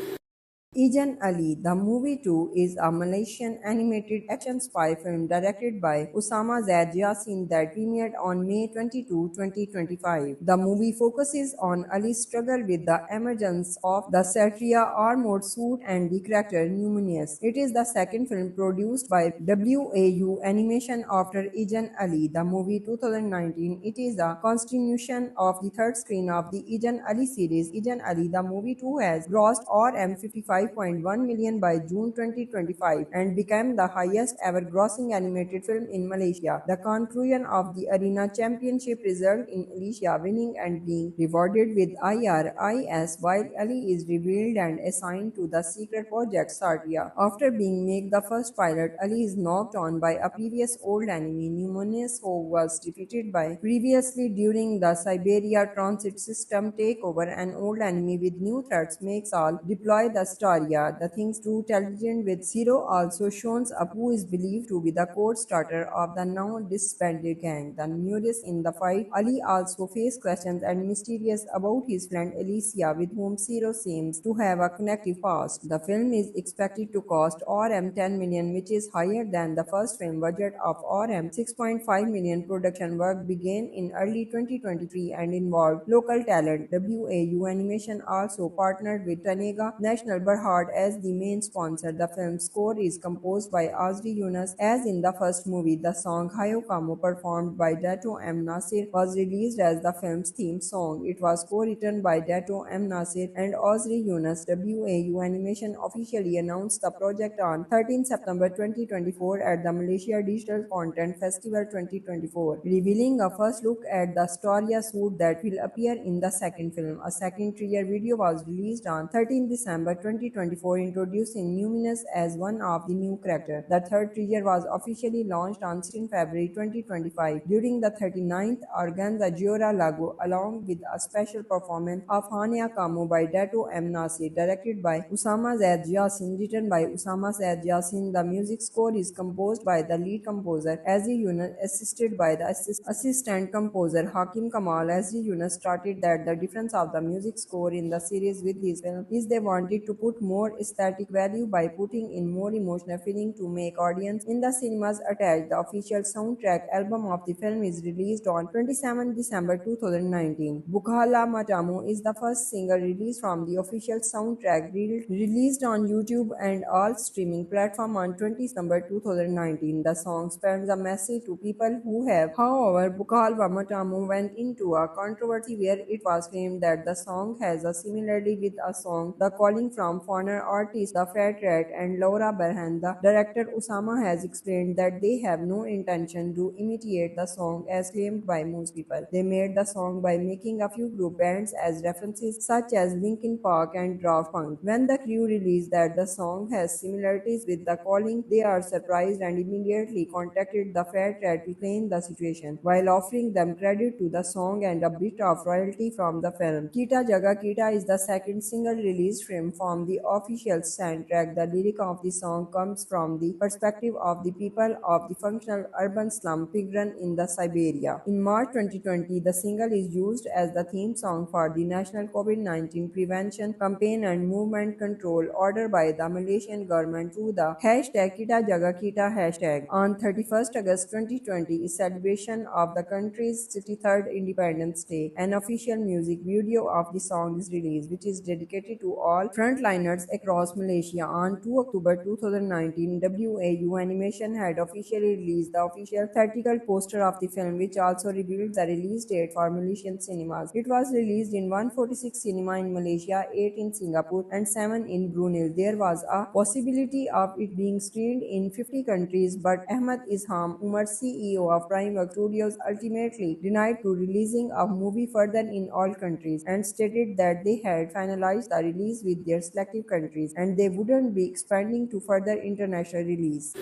Ejan Ali, The Movie 2 is a Malaysian animated action spy film directed by Usama Zaid Yassin that premiered on May 22, 2025. The movie focuses on Ali's struggle with the emergence of the Satria armored suit and the character Numinous. It is the second film produced by WAU Animation after Ejan Ali, the movie 2019. It is a continuation of the third screen of the Ejan Ali series. Ejan Ali, the movie 2 has grossed RM 55.1 million by June 2025 and became the highest ever grossing animated film in Malaysia. The conclusion of the Arena Championship resulted in Alicia winning and being rewarded with IRIS while Ali is revealed and assigned to the secret project Satya. After being made the first pilot, Ali is knocked on by a previous old enemy, Numinous, who was defeated by previously during the Siberia Transit System takeover. An old enemy with new threats makes all deploy the Staria. The thing's true television with Zero also shows up, who is believed to be the code starter of the now disbanded gang. The newest in the fight, Ali also faced questions and mysterious about his friend Alicia, with whom Zero seems to have a connective past. The film is expected to cost RM 10 million, which is higher than the first film budget of RM 6.5 million. Production work began in early 2023 and involved local talent. WAU Animation also partnered with Tanega National Berhad as the main sponsor. The film's score is composed by Azri Yunus. As in the first movie, the song Hayo Kamo, performed by Dato M. Nasir, was released as the film's theme song. It was co-written by Dato M. Nasir and Azri Yunus. WAU Animation officially announced the project on 13 September 2024 at the Malaysia Digital Content Festival 2024, revealing a first look at the Storia suit that will appear in the second film. A second trailer video was released on 13 December 2024, introducing Numinous as one of the new characters. The third trailer was officially launched on 16 February 2025 during the 39th Organza Giora Lago, along with a special performance of Hania Kamo by Dato M. Nasir, directed by Usama Zaid Yassin, written by Usama Zaid Yassin. The music score is composed by the lead composer Azri Yunus, assisted by the assistant composer Hakim Kamal. Azri Yunus stated that the difference of the music score in the series with his film is they wanted to put more aesthetic value by putting in more emotional feeling to make audience in the cinemas attached. The official soundtrack album of the film is released on 27 December 2019. Bukhala Matamu is the first single released from the official soundtrack, released on YouTube and all streaming platforms on 20 December 2019. The song sends a message to people who have. However, Bukhala Matamu went into a controversy where it was claimed that the song has a similarity with a song The Calling from foreigner artists The Fat Rat and Laura Berhan. The director Usama has explained that they have no intention to imitate the song as claimed by most people. They made the song by making a few group bands as references, such as Linkin Park and Daft Punk. When the crew released that the song has similarities with The Calling, they are surprised and immediately contacted the Fat Rat to explain the situation, while offering them credit to the song and a bit of royalty from the film. Kita Jaga Kita is the second single released from the official soundtrack. The lyric of the song comes from the perspective of the people of the functional urban slum Pigran in the Siberia. In March 2020, the single is used as the theme song for the National COVID-19 Prevention Campaign and Movement Control order by the Malaysian government through the hashtag Kita Jaga Kita hashtag. On 31st August 2020 is celebration of the country's 63rd Independence Day. An official music video of the song is released, which is dedicated to all frontliners across Malaysia. On 2 October 2019, WAU Animation had officially released the official theatrical poster of the film, which also revealed the release date for Malaysian cinemas. It was released in 146 cinema in Malaysia, 8 in Singapore, and 7 in Brunei. There was a possibility of it being screened in 50 countries, but Ahmad Isham Umar, CEO of Primeworks Studios, ultimately denied to releasing a movie further in all countries and stated that they had finalized the release with their selective countries and they wouldn't be expanding to further international release.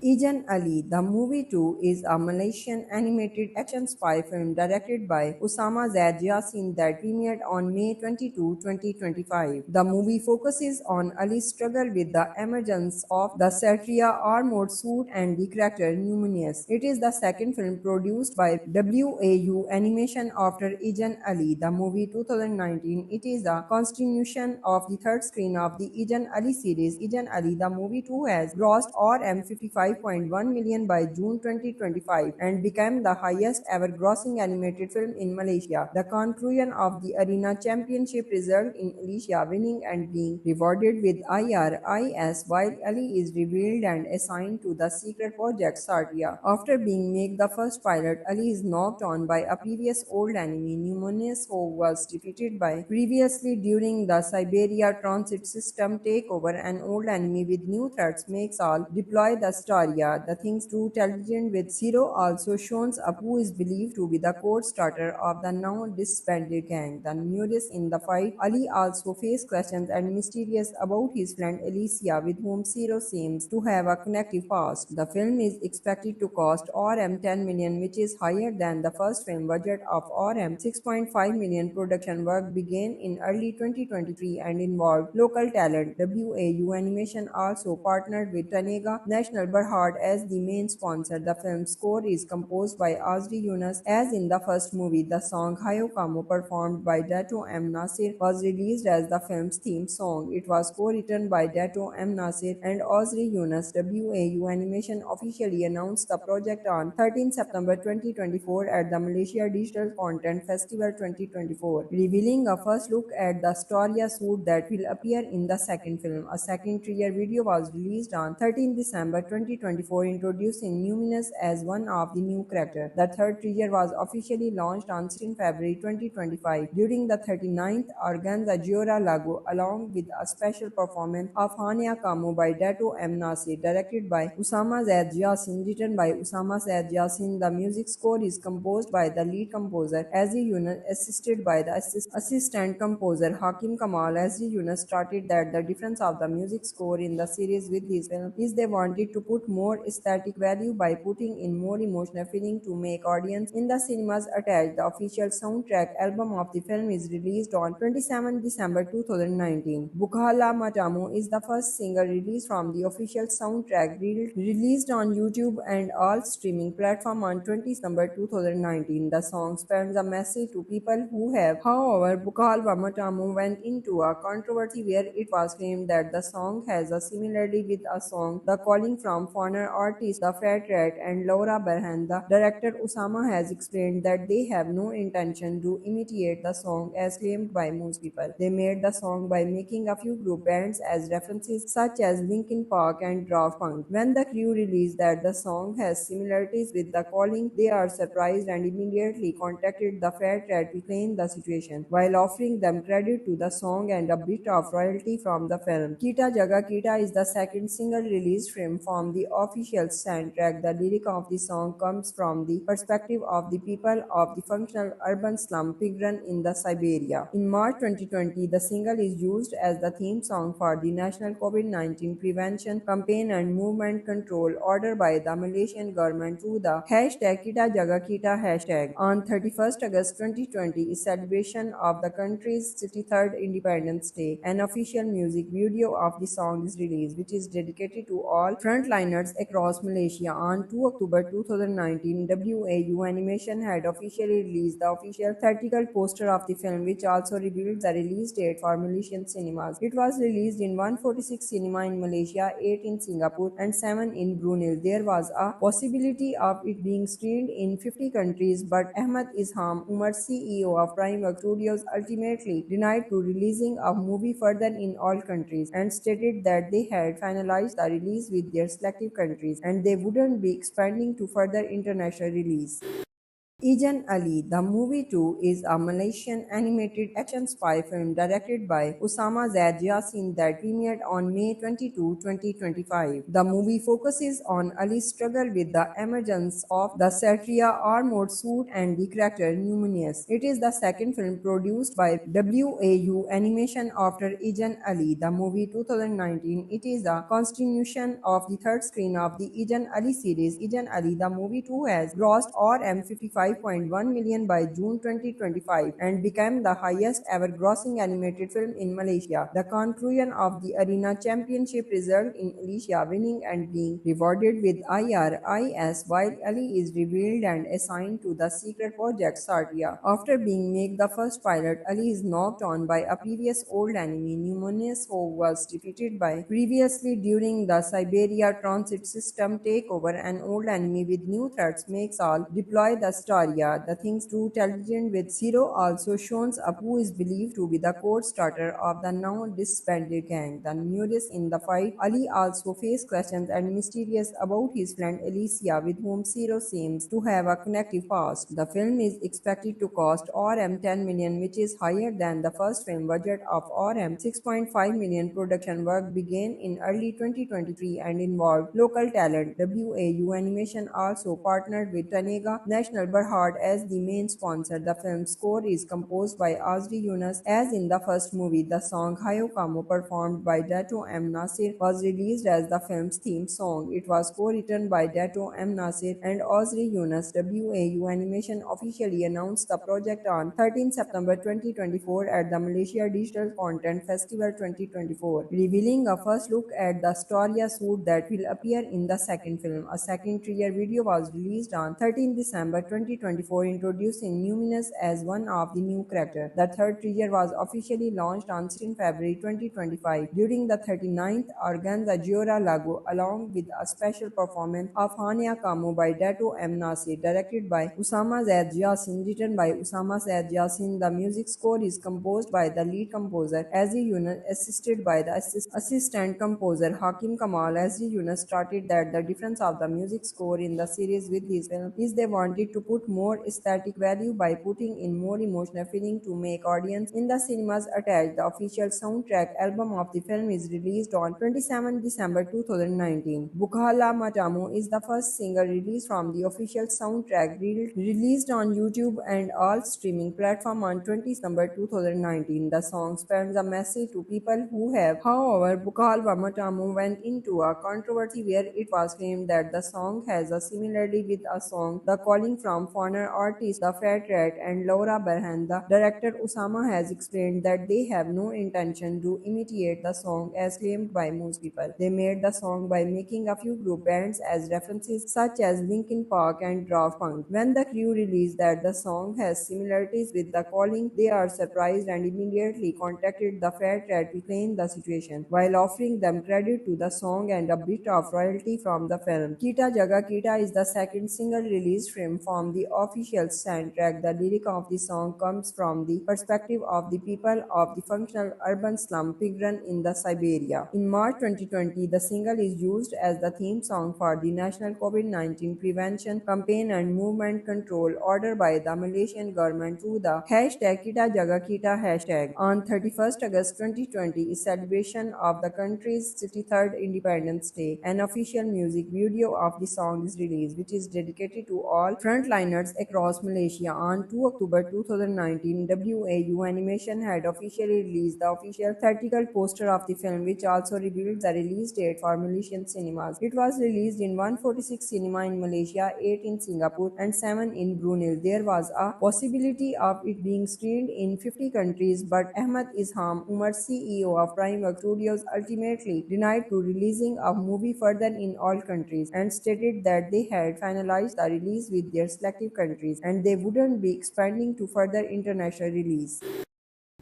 Ejan Ali, The Movie 2 is a Malaysian animated action spy film directed by Usama Zaid Yassin that premiered on May 22, 2025. The movie focuses on Ali's struggle with the emergence of the Satria armored suit and the character Numinous. It is the second film produced by WAU Animation after Ejan Ali, the movie 2019. It is a continuation of the third screen of the Ejan Ali series. Ejan Ali, the movie 2 has grossed RM 55.1 million by June 2025 and became the highest ever grossing animated film in Malaysia. The conclusion of the Arena Championship resulted in Alicia winning and being rewarded with IRIS while Ali is revealed and assigned to the secret project Satya. After being made the first pilot, Ali is knocked on by a previous old enemy, Numinous, who was defeated by previously during the Siberia Transit System takeover. An old enemy with new threats makes all deploy the Staria. The thing's true intelligence with Zero also shows up, who is believed to be the code starter of the now disbanded gang. The newest in the fight, Ali also faced questions and mysterious about his friend Alicia, with whom Zero seems to have a connective past. The film is expected to cost RM 10 million, which is higher than the first film budget of RM 6.5 million. Production work began in early 2023 and involved local talent. WAU Animation also partnered with Tanega National Berhad as the main sponsor. The film's score is composed by Azri Yunus. As in the first movie, the song Hayo Kamo, performed by Dato M. Nasir, was released as the film's theme song. It was co-written by Dato M. Nasir and Azri Yunus. WAU Animation officially announced the project on 13 September 2024 at the Malaysia Digital Content Festival 2024, revealing a first look at the Storia suit that will appear in the second film. A second trailer video was released on 13 December 2024, introducing Numinous as one of the new characters. The third trailer was officially launched on 16 February 2025 during the 39th Organza Giora Lago, along with a special performance of Hania Kamo by Dato M. Nasir, directed by Usama Zaid Yassin, written by Usama Zaid Yassin. The music score is composed by the lead composer Azri Yunus, assisted by the assistant composer Hakim Kamal. Azri Yunus stated that the difference of the music score in the series with his film is they wanted to put more aesthetic value by putting in more emotional feeling to make audience in the cinemas attached. The official soundtrack album of the film is released on 27 December 2019. Bukhala Matamu is the first single released from the official soundtrack, released on YouTube and all streaming platforms on 20 December 2019. The song sends a message to people who have. However, Bukhala Matamu went into a controversy where it was claimed that the song has a similarity with a song The Calling from foreigner artists The Fat Rat and Laura Berhan. The director Usama has explained that they have no intention to imitate the song as claimed by most people. They made the song by making a few group bands as references, such as Linkin Park and Daft Punk. When the crew released that the song has similarities with The Calling, they are surprised and immediately contacted The Fat Rat to claim the situation, while offering them credit to the song and a bit of royalty from the film. Kita Jaga Kita is the second single released from the official soundtrack. The lyric of the song comes from the perspective of the people of the functional urban slum Pigran in the Siberia. In March 2020, the single is used as the theme song for the National COVID-19 Prevention Campaign and Movement Control order by the Malaysian government through the hashtag Kita Jaga Kita hashtag. On 31st August 2020 is celebration of the country's 63rd Independence Day. An official music video of the song is released, which is dedicated to all frontliners across Malaysia. On 2 October 2019, WAU Animation had officially released the official theatrical poster of the film, which also revealed the release date for Malaysian cinemas. It was released in 146 cinema in Malaysia, 8 in Singapore, and 7 in Brunei. There was a possibility of it being screened in 50 countries, but Ahmad Isham Umar, CEO of Primework Studios, ultimately denied to releasing a movie further in all countries and stated that they had finalized the release with their selective countries and they wouldn't be expanding to further international release. Ejan Ali, The Movie 2 is a Malaysian animated action spy film directed by Usama Zaid Yassin that premiered on May 22, 2025. The movie focuses on Ali's struggle with the emergence of the Satria armored suit and the character Numinous. It is the second film produced by WAU Animation after Ejan Ali, the movie 2019. It is a continuation of the third screen of the Ejan Ali series. Ejan Ali, the movie 2 has grossed RM 55.1 million by June 2025 and became the highest ever grossing animated film in Malaysia. The conclusion of the Arena Championship resulted in Alicia winning and being rewarded with IRIS while Ali is revealed and assigned to the secret project Satya. After being made the first pilot, Ali is knocked on by a previous old enemy, Numinous, who was defeated by previously during the Siberia Transit System takeover. An old enemy with new threats makes all deploy the Staria. The Things to Television with Zero also shows up, who is believed to be the code starter of the now disbanded gang. The newest in the fight, Ali also faced questions and mysterious about his friend Alicia, with whom Zero seems to have a connective past. The film is expected to cost RM 10 million, which is higher than the first film budget of RM 6.5 million. Production work began in early 2023 and involved local talent. WAU Animation also partnered with Tanega National Berhad as the main sponsor. The film's score is composed by Azri Yunus. As in the first movie, the song Hayo Kamo, performed by Dato M. Nasir, was released as the film's theme song. It was co-written by Dato M. Nasir and Azri Yunus. WAU Animation officially announced the project on 13 September 2024 at the Malaysia Digital Content Festival 2024, revealing a first look at the Storia suit that will appear in the second film. A second trailer video was released on 13 December 2024, introducing Numinous as one of the new characters. The third trailer was officially launched on 16 February 2025 during the 39th Organza Giora Lago, along with a special performance of Hania Kamo by Dato M. Nasir, directed by Usama Zaid Yassin, written by Usama Zaid Yassin. The music score is composed by the lead composer Azri Yunus, assisted by the assistant composer Hakim Kamal. Azri Yunus stated that the difference of the music score in the series with his film is they wanted to put more aesthetic value by putting in more emotional feeling to make audience in the cinemas attached. The official soundtrack album of the film is released on 27 December 2019. Bukhala Matamu is the first single released from the official soundtrack, released on YouTube and all streaming platforms on 20 December 2019. The song sends a message to people who have. However, Bukhala Matamu went into a controversy where it was claimed that the song has a similarity with a song The Calling from foreigner artists The Fat Rat and Laura Berhan. The director Usama has explained that they have no intention to imitate the song as claimed by most people. They made the song by making a few group bands as references, such as Linkin Park and Daft Punk. When the crew released that the song has similarities with The Calling, they are surprised and immediately contacted The Fat Rat to explain the situation, while offering them credit to the song and a bit of royalty from the film. Kita Jaga Kita is the second single released from the official soundtrack. The lyric of the song comes from the perspective of the people of the functional urban slum Pigran in the Siberia. In March 2020, the single is used as the theme song for the National COVID-19 Prevention Campaign and Movement Control order by the Malaysian government through the hashtag Kita Jaga Kita hashtag. On 31st August 2020 is celebration of the country's 63rd Independence Day. An official music video of the song is released, which is dedicated to all frontliners across Malaysia. On 2 October 2019, WAU Animation had officially released the official theatrical poster of the film, which also revealed the release date for Malaysian cinemas. It was released in 146 cinema in Malaysia, 8 in Singapore, and 7 in Brunei. There was a possibility of it being screened in 50 countries, but Ahmad Isham Umar, CEO of Primeworks Studios, ultimately denied to releasing a movie further in all countries and stated that they had finalized the release with their selective countries and they wouldn't be expanding to further international release.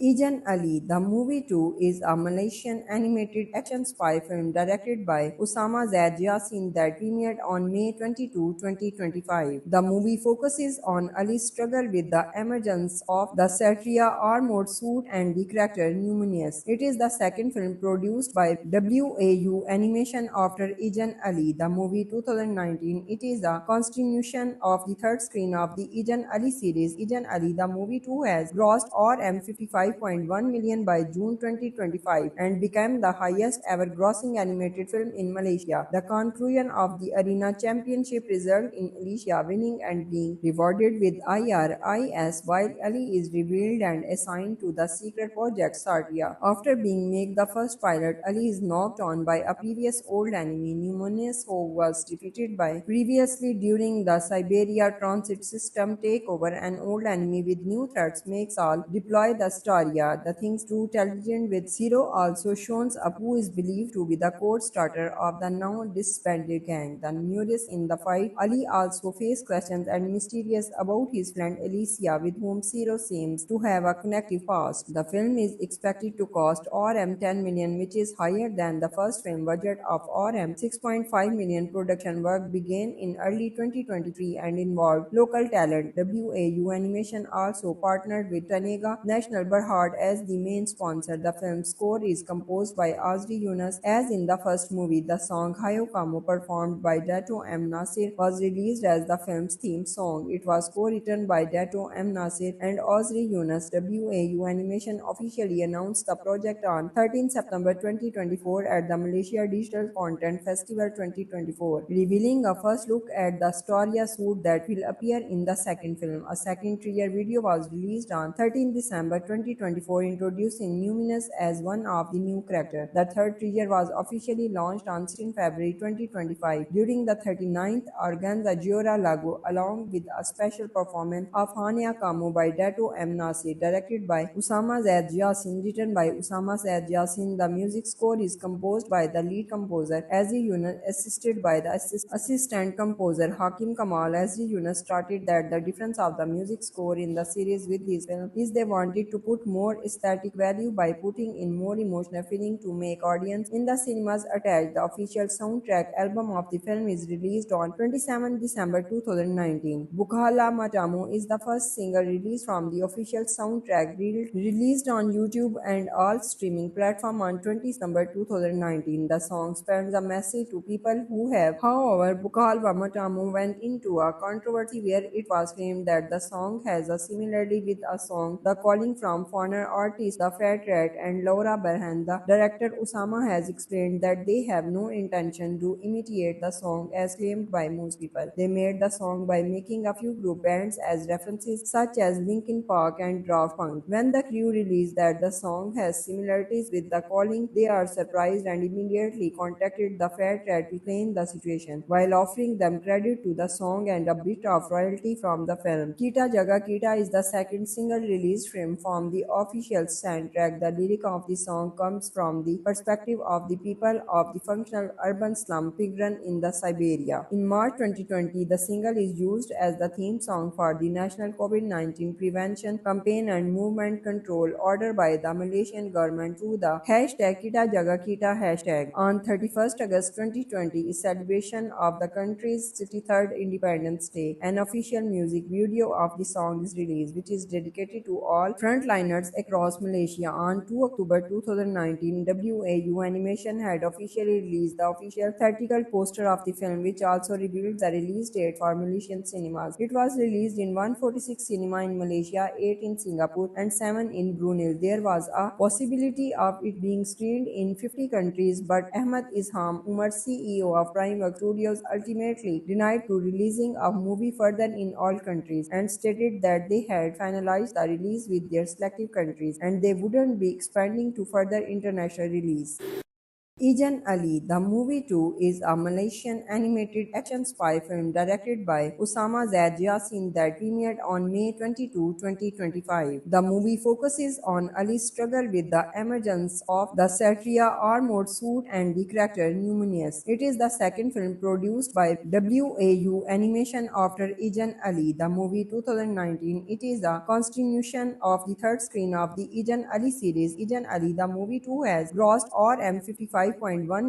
Ejan Ali, The Movie 2 is a Malaysian animated action spy film directed by Usama Zaid Yassin that premiered on May 22, 2025. The movie focuses on Ali's struggle with the emergence of the Satria armored suit and the character Numinous. It is the second film produced by WAU Animation after Ejan Ali, the movie 2019. It is a continuation of the third screen of the Ejan Ali series. Ejan Ali, the movie 2 has grossed RM 55.1 million by June 2025 and became the highest ever grossing animated film in Malaysia. The conclusion of the Arena Championship resulted in Alicia winning and being rewarded with IRIS while Ali is revealed and assigned to the secret project Satya. After being made the first pilot, Ali is knocked on by a previous old enemy, Numinous, who was defeated by previously during the Siberia Transit System takeover. An old enemy with new threats makes all deploy the Staria. The thing's true intelligence with Zero also shows up, who is believed to be the code starter of the now disbanded gang. The newest in the fight, Ali also faced questions and mysterious about his friend Alicia, with whom Zero seems to have a connective past. The film is expected to cost RM 10 million, which is higher than the first film budget of RM 6.5 million. Production work began in early 2023 and involved local talent. WAU Animation also partnered with Tanega National Berhad as the main sponsor. The film's score is composed by Azri Yunus as in the first movie. The song Hayo Kamo, performed by Dato M. Nasir, was released as the film's theme song. It was co-written by Dato M. Nasir and Azri Yunus. WAU Animation officially announced the project on 13 September 2024 at the Malaysia Digital Content Festival 2024, revealing a first look at the Storia suit that will appear in the second film. A second trailer video was released on 13 December 2024, introducing Numinous as one of the new characters. The third trailer was officially launched on 16 February 2025 during the 39th Organza Giora Lago, along with a special performance of Hania Kamu by Dato M. Nasir, directed by Usama Zaid Yassin, written by Usama Zaid Yassin. The music score is composed by the lead composer Azri Yunus, assisted by the assistant composer Hakim Kamal. Azri Yunus stated that the difference of the music score in the series with his film is they wanted to put more aesthetic value by putting in more emotional feeling to make audience in the cinemas attached. The official soundtrack album of the film is released on 27 December 2019. Bukhala Matamu is the first single released from the official soundtrack, released on YouTube and all streaming platforms on 20 December 2019. The song sends a message to people who have. However, Bukhala Matamu went into a controversy where it was claimed that the song has a similarity with a song The Calling from foreigner artists The Fat Rat and Laura Berhan. The director Usama has explained that they have no intention to imitate the song as claimed by most people. They made the song by making a few group bands as references, such as Linkin Park and Daft Punk. When the crew released that the song has similarities with The Calling, they are surprised and immediately contacted The Fat Rat to claim the situation, while offering them credit to the song and a bit of royalty from the film. Kita Jaga Kita is the second single released from the official soundtrack. The lyric of the song comes from the perspective of the people of the functional urban slum Pigran in the Siberia. In March 2020, the single is used as the theme song for the National COVID-19 Prevention Campaign and Movement Control order by the Malaysian government through the hashtag Kita Jaga Kita hashtag. On 31st August 2020 is celebration of the country's 63rd Independence Day. An official music video of the song is released, which is dedicated to all frontliners across Malaysia. On 2 October 2019, WAU Animation had officially released the official theatrical poster of the film, which also revealed the release date for Malaysian cinemas. It was released in 146 cinema in Malaysia, 8 in Singapore, and 7 in Brunei. There was a possibility of it being screened in 50 countries, but Ahmad Isham Umar, CEO of Primeworks Studios, ultimately denied to releasing a movie further in all countries and stated that they had finalized the release with their selective countries and they wouldn't be expanding to further international release. Ejan Ali, The Movie 2 is a Malaysian animated action spy film directed by Usama Zaid Yassin that premiered on May 22, 2025. The movie focuses on Ali's struggle with the emergence of the Satria armored suit and the character Numinous. It is the second film produced by WAU Animation after Ejan Ali, the movie 2019. It is a continuation of the third screen of the Ejan Ali series. Ejan Ali, the movie 2 has grossed RM 55.1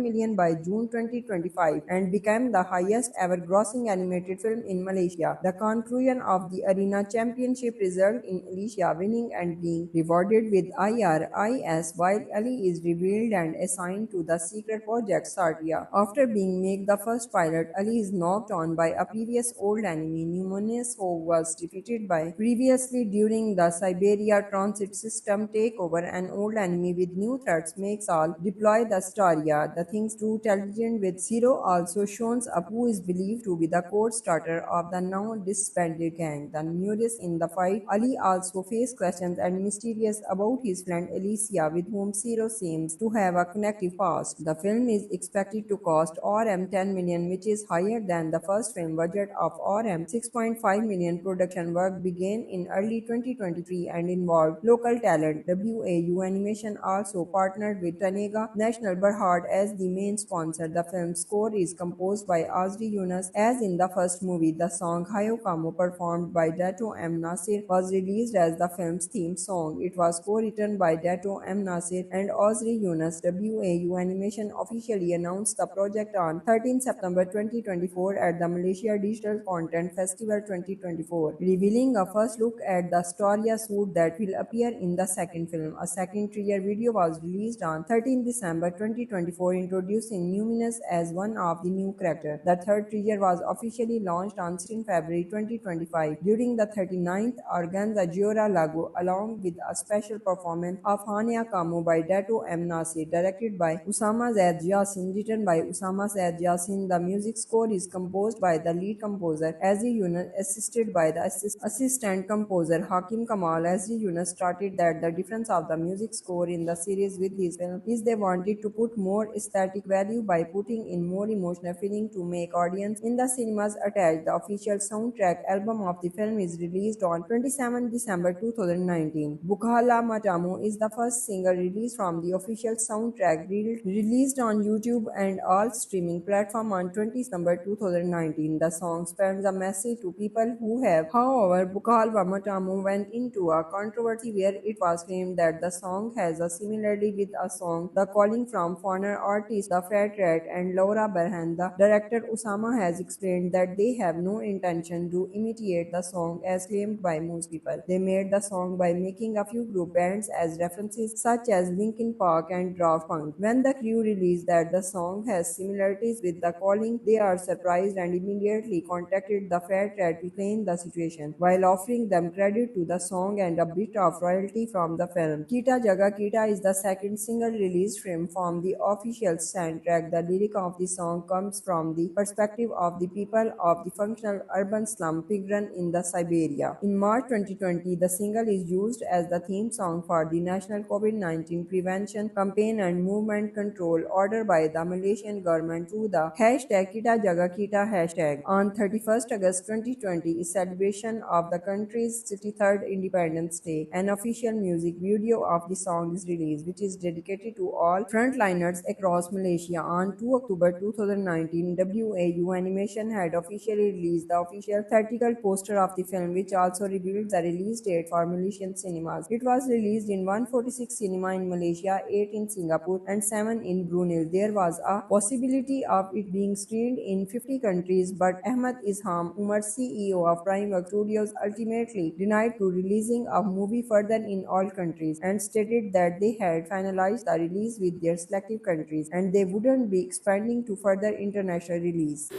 million by June 2025 and became the highest ever grossing animated film in Malaysia. The conclusion of the Arena Championship resulted in Alicia winning and being rewarded with IRIS while Ali is revealed and assigned to the secret project Satya. After being made the first pilot, Ali is knocked on by a previous old enemy, Numinous, who was defeated by previously during the Siberia Transit System takeover. An old enemy with new threats makes all deploy the Staria. The thing's true intelligence with Zero also shows up, who is believed to be the code starter of the now disbanded gang. The newest in the fight, Ali also faced questions and mysterious about his friend Alicia, with whom Zero seems to have a connective past. The film is expected to cost RM 10 million, which is higher than the first film budget of RM 6.5 million. Production work began in early 2023 and involved local talent. WAU Animation also partnered with Tanega National Berhad as the main sponsor. The film's score is composed by Azri Yunus. As in the first movie, the song Hayo Kamo, performed by Dato M. Nasir, was released as the film's theme song. It was co-written by Dato M. Nasir and Azri Yunus. WAU Animation officially announced the project on 13 September 2024 at the Malaysia Digital Content Festival 2024, revealing a first look at the Storia suit that will appear in the second film. A second trailer video was released on 13 December 2024, introducing Numinous as one of the new characters. The third trailer was officially launched on 16 February 2025 during the 39th Organza Giora Lago, along with a special performance of Hania Kamo by Dato M. Nasir, directed by Usama Zaid Yassin, written by Usama Zaid Yassin. The music score is composed by the lead composer Azri Yunus, assisted by the assistant composer Hakim Kamal. Azri Yunus stated that the difference of the music score in the series with his film is they wanted to put more aesthetic value by putting in more emotional feeling to make audience in the cinemas attached. The official soundtrack album of the film is released on 27 December 2019. Bukhala Matamu is the first single released from the official soundtrack, released on YouTube and all streaming platforms on 20 December 2019. The song sends a message to people who have. However, Bukhala Matamu went into a controversy where it was claimed that the song has a similarity with a song The Calling from foreigner artists The Fat Rat and Laura Berhan. The director Usama has explained that they have no intention to imitate the song as claimed by most people. They made the song by making a few group bands as references, such as Linkin Park and Daft Punk. When the crew released that the song has similarities with The Calling, they are surprised and immediately contacted the Fat Rat to explain the situation, while offering them credit to the song and a bit of royalty from the film. Kita Jaga Kita is the second single released from the official soundtrack. The lyric of the song comes from the perspective of the people of the functional urban slum Pigran in the Siberia. In March 2020, the single is used as the theme song for the National COVID-19 Prevention Campaign and Movement Control order by the Malaysian government through the hashtag Kita Jaga Kita hashtag. On 31st August 2020 is celebration of the country's 63rd Independence Day. An official music video of the song is released, which is dedicated to all frontliners across Malaysia. On 2 October 2019, WAU Animation had officially released the official theatrical poster of the film, which also revealed the release date for Malaysian cinemas. It was released in 146 cinema in Malaysia, 8 in Singapore, and 7 in Brunei. There was a possibility of it being screened in 50 countries, but Ahmad Isham Umar, CEO of Primeworks Studios, ultimately denied to releasing a movie further in all countries and stated that they had finalized the release with their selective countries and they wouldn't be expanding to further international release.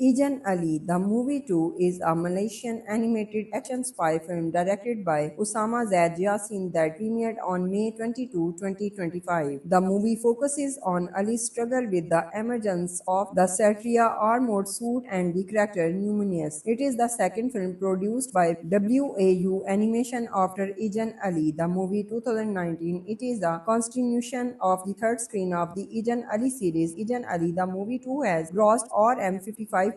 Ejan Ali, The Movie 2 is a Malaysian animated action spy film directed by Usama Zaid Yassin that premiered on May 22, 2025. The movie focuses on Ali's struggle with the emergence of the Satria armored suit and the character Numinous. It is the second film produced by WAU Animation after Ejan Ali, the movie 2019. It is a continuation of the third screen of the Ejan Ali series. Ejan Ali, the movie 2 has grossed RM 55.1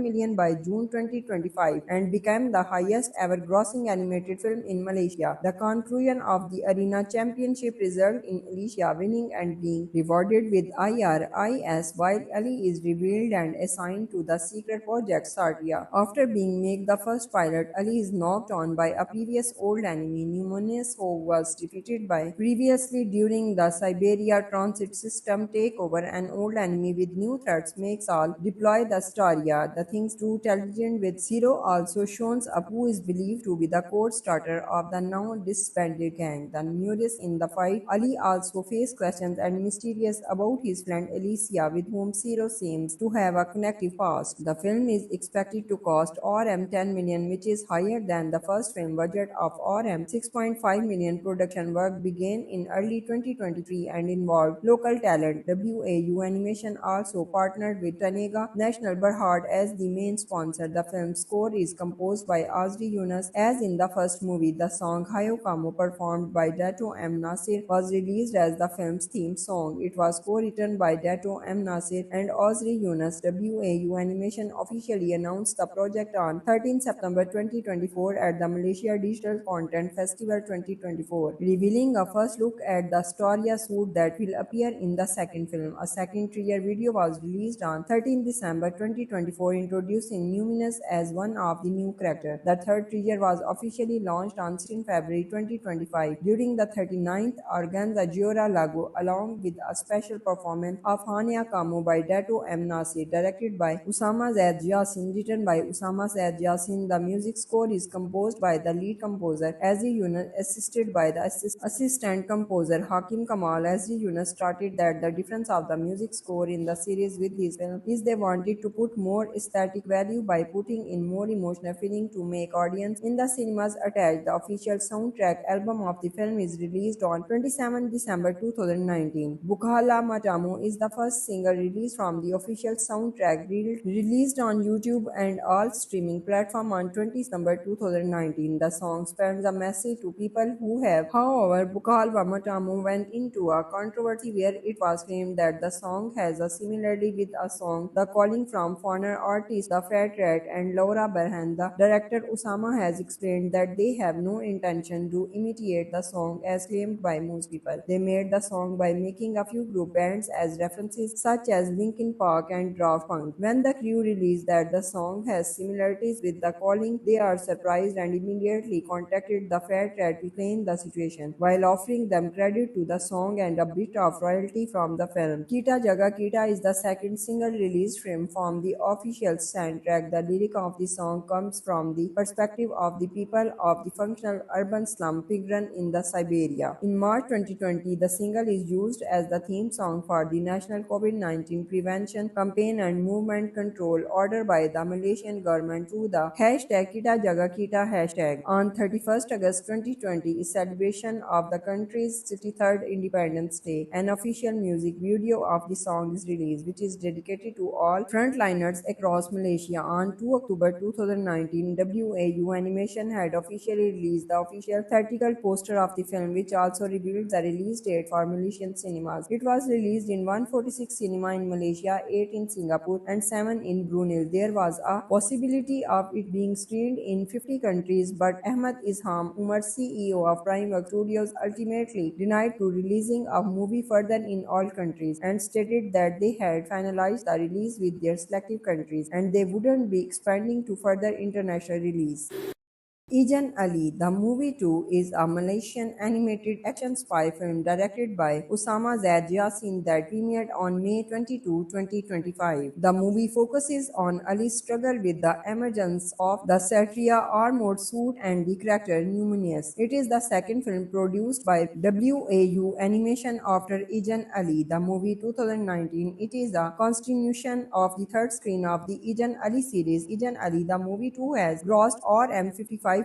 million by June 2025 and became the highest ever grossing animated film in Malaysia. The conclusion of the Arena Championship resulted in Alicia winning and being rewarded with IRIS while Ali is revealed and assigned to the secret project Satria. After being made the first pilot, Ali is knocked on by a previous old enemy, Numinous, who was defeated by previously during the Siberia Transit System takeover. An old enemy with new threats makes all deploy the Staria. The thing's true intelligence with Zero also shows up, who is believed to be the code starter of the now disbanded gang. The newest in the fight, Ali also faced questions and mysterious about his friend Alicia, with whom Zero seems to have a connective past. The film is expected to cost RM 10 million, which is higher than the first film budget of RM 6.5 million. Production work began in early 2023 and involved local talent. WAU Animation also partnered with Tanega National Berhad as the main sponsor. The film's score is composed by Azri Yunus. As in the first movie, the song Hayo Kamo, performed by Dato M. Nasir, was released as the film's theme song. It was co-written by Dato M. Nasir and Azri Yunus. WAU Animation officially announced the project on 13 September 2024 at the Malaysia Digital Content Festival 2024, revealing a first look at the Storia suit that will appear in the second film. A second trailer video was released on 13 December 2024, introducing Numinous as one of the new characters. The third trailer was officially launched on 16 February 2025 during the 39th Organza Giora Lago, along with a special performance of Hania Kamo by Dato M. Nasir, directed by Usama Zaid Yassin, written by Usama Zaid Yassin. The music score is composed by the lead composer Azri Yunus, assisted by the assistant composer Hakim Kamal. Azri Yunus stated that the difference of the music score in the series with his film is they wanted to put more aesthetic value by putting in more emotional feeling to make audience in the cinemas attached. The official soundtrack album of the film is released on 27 December 2019. Bukhala Matamu is the first single released from the official soundtrack, released on YouTube and all streaming platforms on 20 December 2019. The song sends a message to people who have. However, Bukhala Matamu went into a controversy where it was claimed that the song has a similarity with a song The Calling from foreigner artists The Fat Rat and Laura Berhan. The director Usama has explained that they have no intention to imitate the song as claimed by most people. They made the song by making a few group bands as references, such as Linkin Park and Daft Punk. When the crew released that the song has similarities with The Calling, they are surprised and immediately contacted The Fat Rat to claim the situation, while offering them credit to the song and a bit of royalty from the film. Kita Jaga Kita is the second single released from the official soundtrack. The lyric of the song comes from the perspective of the people of the functional urban slum Pigran in the Siberia. In March 2020, the single is used as the theme song for the National COVID-19 Prevention Campaign and Movement Control order by the Malaysian government through the hashtag Kita Jaga Kita hashtag. On 31st August 2020 is celebration of the country's 63rd Independence Day. An official music video of the song is released, which is dedicated to all frontliners across Malaysia. On 2 October 2019, WAU Animation had officially released the official theatrical poster of the film, which also revealed the release date for Malaysian cinemas. It was released in 146 cinema in Malaysia, 8 in Singapore, and 7 in Brunei. There was a possibility of it being screened in 50 countries, but Ahmad Isham Umar, CEO of Primeworks Studios, ultimately denied to releasing a movie further in all countries and stated that they had finalized the release with their selective countries and they wouldn't be expanding to further international release. Ejan Ali, The Movie 2 is a Malaysian animated action spy film directed by Usama Zaid Yassin that premiered on May 22, 2025. The movie focuses on Ali's struggle with the emergence of the Satria armored suit and the character Numinous. It is the second film produced by WAU Animation after Ejan Ali, the movie 2019. It is a continuation of the third screen of the Ejan Ali series. Ejan Ali, the movie 2 has grossed RM 55.1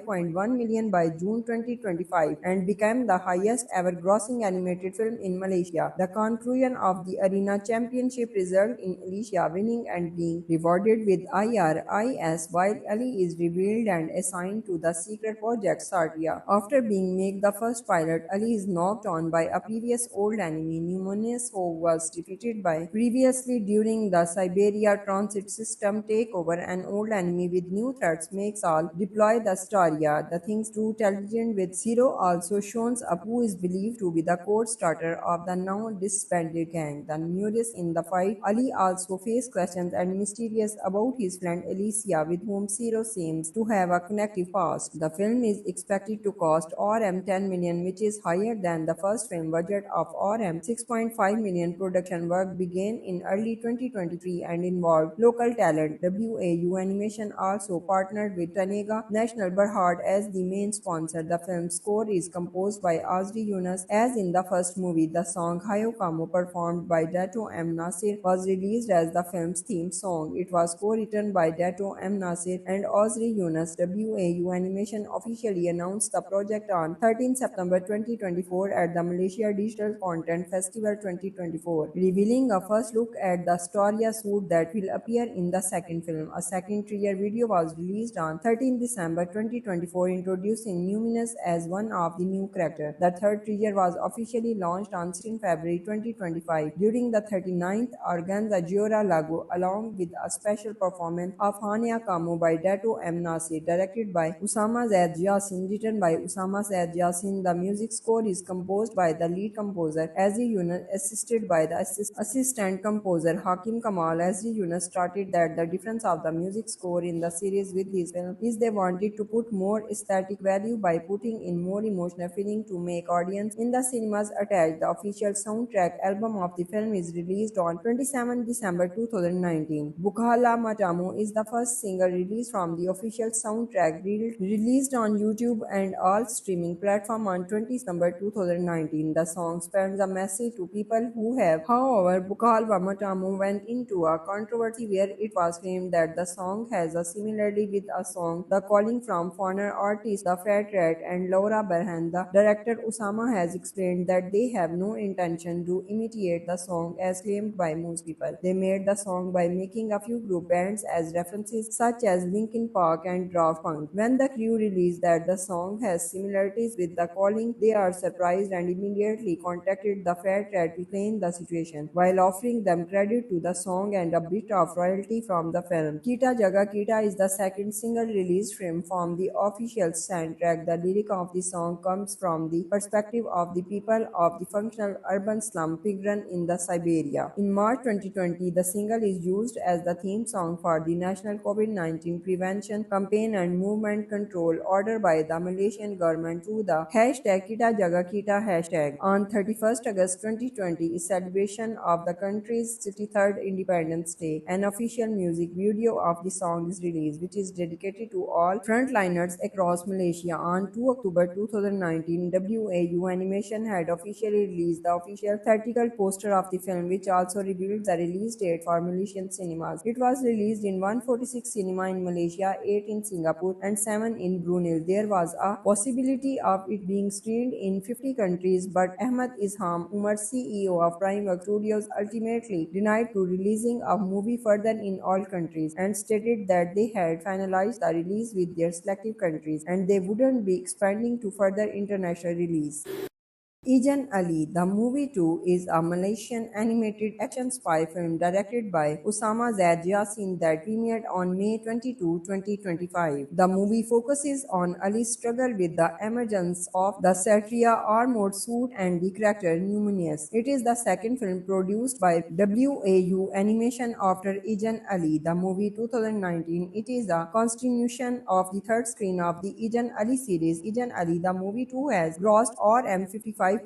million by June 2025 and became the highest ever grossing animated film in Malaysia. The conclusion of the Arena Championship resulted in Alicia winning and being rewarded with IRIS while Ali is revealed and assigned to the secret project Satria. After being made the first pilot, Ali is knocked on by a previous old enemy, Numinous, who was defeated by previously during the Siberia Transit System takeover. An old enemy with new threats makes all deploy the Staria. The thing's true television with Zero also shows up, who is believed to be the code starter of the now disbanded gang. The newest in the fight, Ali also faced questions and mysterious about his friend Alicia, with whom Zero seems to have a connective past. The film is expected to cost RM 10 million, which is higher than the first film budget of RM 6.5 million. Production work began in early 2023 and involved local talent. WAU Animation also partnered with Tanega National Berhad as the main sponsor. The film's score is composed by Azri Yunus. As in the first movie, the song Hayo Kamo, performed by Dato M. Nasir, was released as the film's theme song. It was co-written by Dato M. Nasir and Azri Yunus. WAU Animation officially announced the project on 13 September 2024 at the Malaysia Digital Content Festival 2024, revealing a first look at the Storia suit that will appear in the second film. A second trailer video was released on 13 December 2024, introducing Numinous as one of the new characters. The third trailer was officially launched on 16 February 2025 during the 39th Organza Giora Lago, along with a special performance of Hania Kamo by Dato M. Nasir, directed by Usama Zaid Yassin, written by Usama Zaid Yassin. The music score is composed by the lead composer Azri Yunus, assisted by the assistant composer Hakim Kamal. Azri Yunus stated that the difference of the music score in the series with his film is they wanted to put more aesthetic value by putting in more emotional feeling to make audience in the cinemas attached. The official soundtrack album of the film is released on 27 December 2019. Bukhala Matamu is the first single released from the official soundtrack, released on YouTube and all streaming platforms on 20 December 2019. The song sends a message to people who have. However, Bukhala Matamu went into a controversy where it was claimed that the song has a similarity with a song The Calling from foreigner artists The Fat Rat and Laura Berhan. The director Usama has explained that they have no intention to imitate the song as claimed by most people. They made the song by making a few group bands as references, such as Linkin Park and Daft Punk. When the crew released that the song has similarities with The Calling, they are surprised and immediately contacted the Fat Rat to explain the situation, while offering them credit to the song and a bit of royalty from the film. Kita Jaga Kita is the second single released from the official soundtrack. The lyric of the song comes from the perspective of the people of the functional urban slum Pigran in the Siberia. In March 2020, the single is used as the theme song for the National COVID-19 Prevention Campaign and Movement Control order by the Malaysian government through the hashtag Kita Jaga Kita hashtag. On 31st August 2020 is celebration of the country's 63rd Independence Day. An official music video of the song is released, which is dedicated to all frontliners across Malaysia. On 2 October 2019, WAU Animation had officially released the official theatrical poster of the film, which also revealed the release date for Malaysian cinemas. It was released in 146 cinema in Malaysia, 8 in Singapore, and 7 in Brunei. There was a possibility of it being screened in 50 countries, but Ahmad Isham Umar, CEO of Primeworks Studios, ultimately denied to releasing a movie further in all countries and stated that they had finalized the release with their selective countries and they wouldn't be expanding to further international release. Ejan Ali, The Movie 2 is a Malaysian animated action spy film directed by Usama Zaid Yassin that premiered on May 22, 2025. The movie focuses on Ali's struggle with the emergence of the Satria armored suit and the character Numinous. It is the second film produced by WAU Animation after Ejan Ali, the movie 2019. It is a continuation of the third screen of the Ejan Ali series. Ejan Ali, the movie 2 has grossed RM 55.1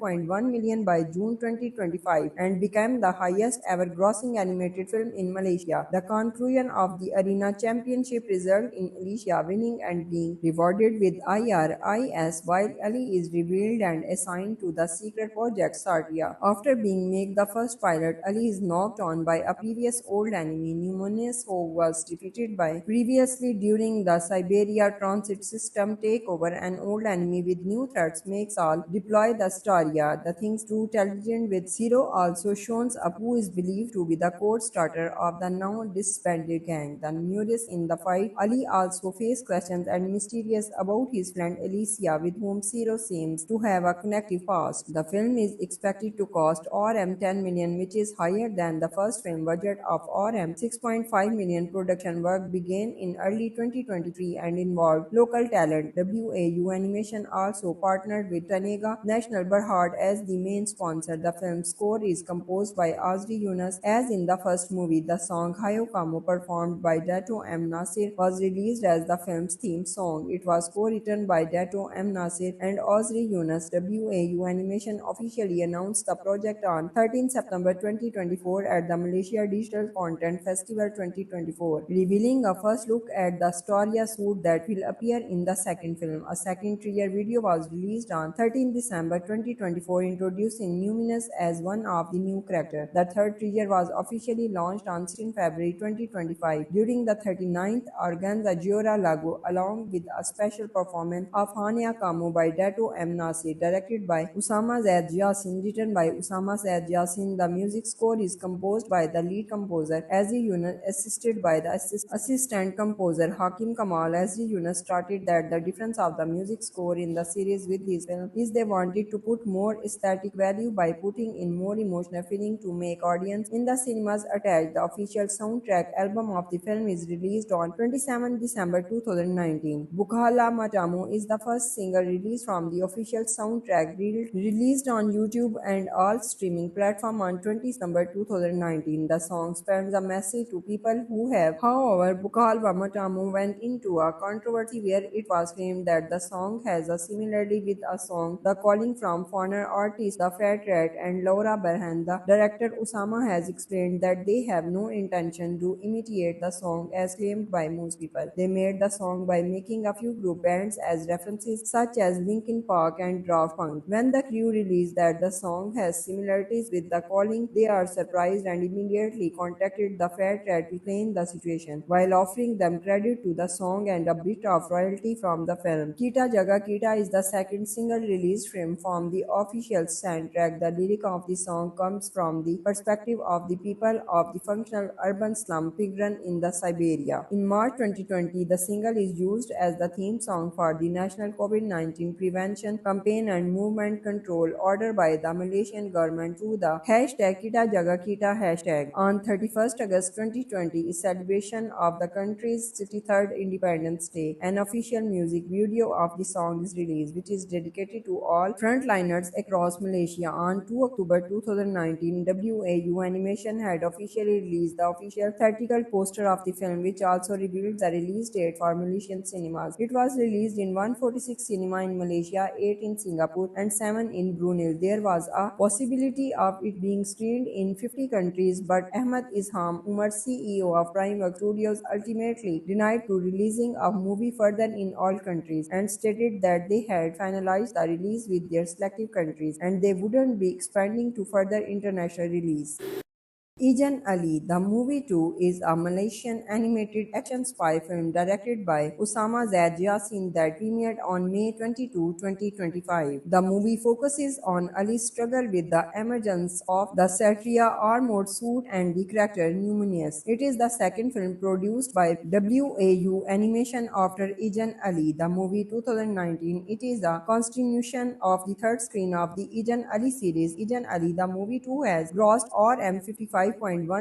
million by June 2025 and became the highest ever grossing animated film in Malaysia. The conclusion of the Arena Championship resulted in Alicia winning and being rewarded with IRIS while Ali is revealed and assigned to the secret project Satria. After being made the first pilot, Ali is knocked on by a previous old enemy, Numinous, who was defeated by previously during the Siberia Transit System takeover. An old enemy with new threats makes all deploy the Staria. The thing's true intelligence with Zero also shows up, who is believed to be the code starter of the now disbanded gang. The newest in the fight, Ali also faced questions and mysterious about his friend Alicia, with whom Zero seems to have a connective past. The film is expected to cost RM 10 million, which is higher than the first film budget of RM 6.5 million. Production work began in early 2023 and involved local talent. WAU Animation also partnered with Tanega National Berhad as the main sponsor. The film's score is composed by Azri Yunus. As in the first movie, the song Hayo Kamo, performed by Dato M. Nasir, was released as the film's theme song. It was co-written by Dato M. Nasir and Azri Yunus. WAU Animation officially announced the project on 13 September 2024 at the Malaysia Digital Content Festival 2024, revealing a first look at the Storia suit that will appear in the second film. A second trailer video was released on 13 December 2024, introducing Numinous as one of the new characters. The third trailer was officially launched on 16 February 2025 during the 39th Organza Giora Lago, along with a special performance of Hania Kamo by Dato M. Nasir, directed by Usama Zaid Yassin, written by Usama Zaid Yassin. The music score is composed by the lead composer Azri Yunus, assisted by the assistant composer Hakim Kamal. Azri Yunus stated that the difference of the music score in the series with his film is they wanted to put more aesthetic value by putting in more emotional feeling to make audience in the cinemas attached. The official soundtrack album of the film is released on 27 December 2019. Bukhala Matamu is the first single released from the official soundtrack, released on YouTube and all streaming platforms on 20 December 2019. The song sends a message to people who have. However, Bukhala Matamu went into a controversy where it was claimed that the song has a similarity with a song The Calling from foreigner artists The Fat Rat and Laura Berhan. The director Usama has explained that they have no intention to imitate the song as claimed by most people. They made the song by making a few group bands as references, such as Linkin Park and Daft Punk. When the crew released that the song has similarities with The Calling, they are surprised and immediately contacted The Fat Rat to explain the situation, while offering them credit to the song and a bit of royalty from the film. Kita Jaga Kita is the second single released from the official soundtrack. The lyric of the song comes from the perspective of the people of the functional urban slum Pigran in the Siberia. In March 2020, the single is used as the theme song for the National COVID-19 Prevention Campaign and Movement Control order by the Malaysian government through the hashtag Kita Jaga Kita hashtag. On 31st August 2020 is celebration of the country's 63rd Independence Day. An official music video of the song is released, which is dedicated to all frontliners across Malaysia. On 2 October 2019, WAU Animation had officially released the official theatrical poster of the film, which also revealed the release date for Malaysian cinemas. It was released in 146 cinema in Malaysia, 8 in Singapore, and 7 in Brunei. There was a possibility of it being screened in 50 countries, but Ahmad Isham Umar, CEO of Primeworks Studios, ultimately denied to releasing a movie further in all countries and stated that they had finalized the release with their selective countries and they wouldn't be expanding to further international release. Ejan Ali, The Movie 2 is a Malaysian animated action spy film directed by Usama Zaid Yassin that premiered on May 22, 2025. The movie focuses on Ali's struggle with the emergence of the Satria armored suit and the character Numinous. It is the second film produced by WAU Animation after Ejan Ali, the movie 2019. It is a continuation of the third screen of the Ejan Ali series. Ejan Ali, the movie 2 has grossed RM 55.1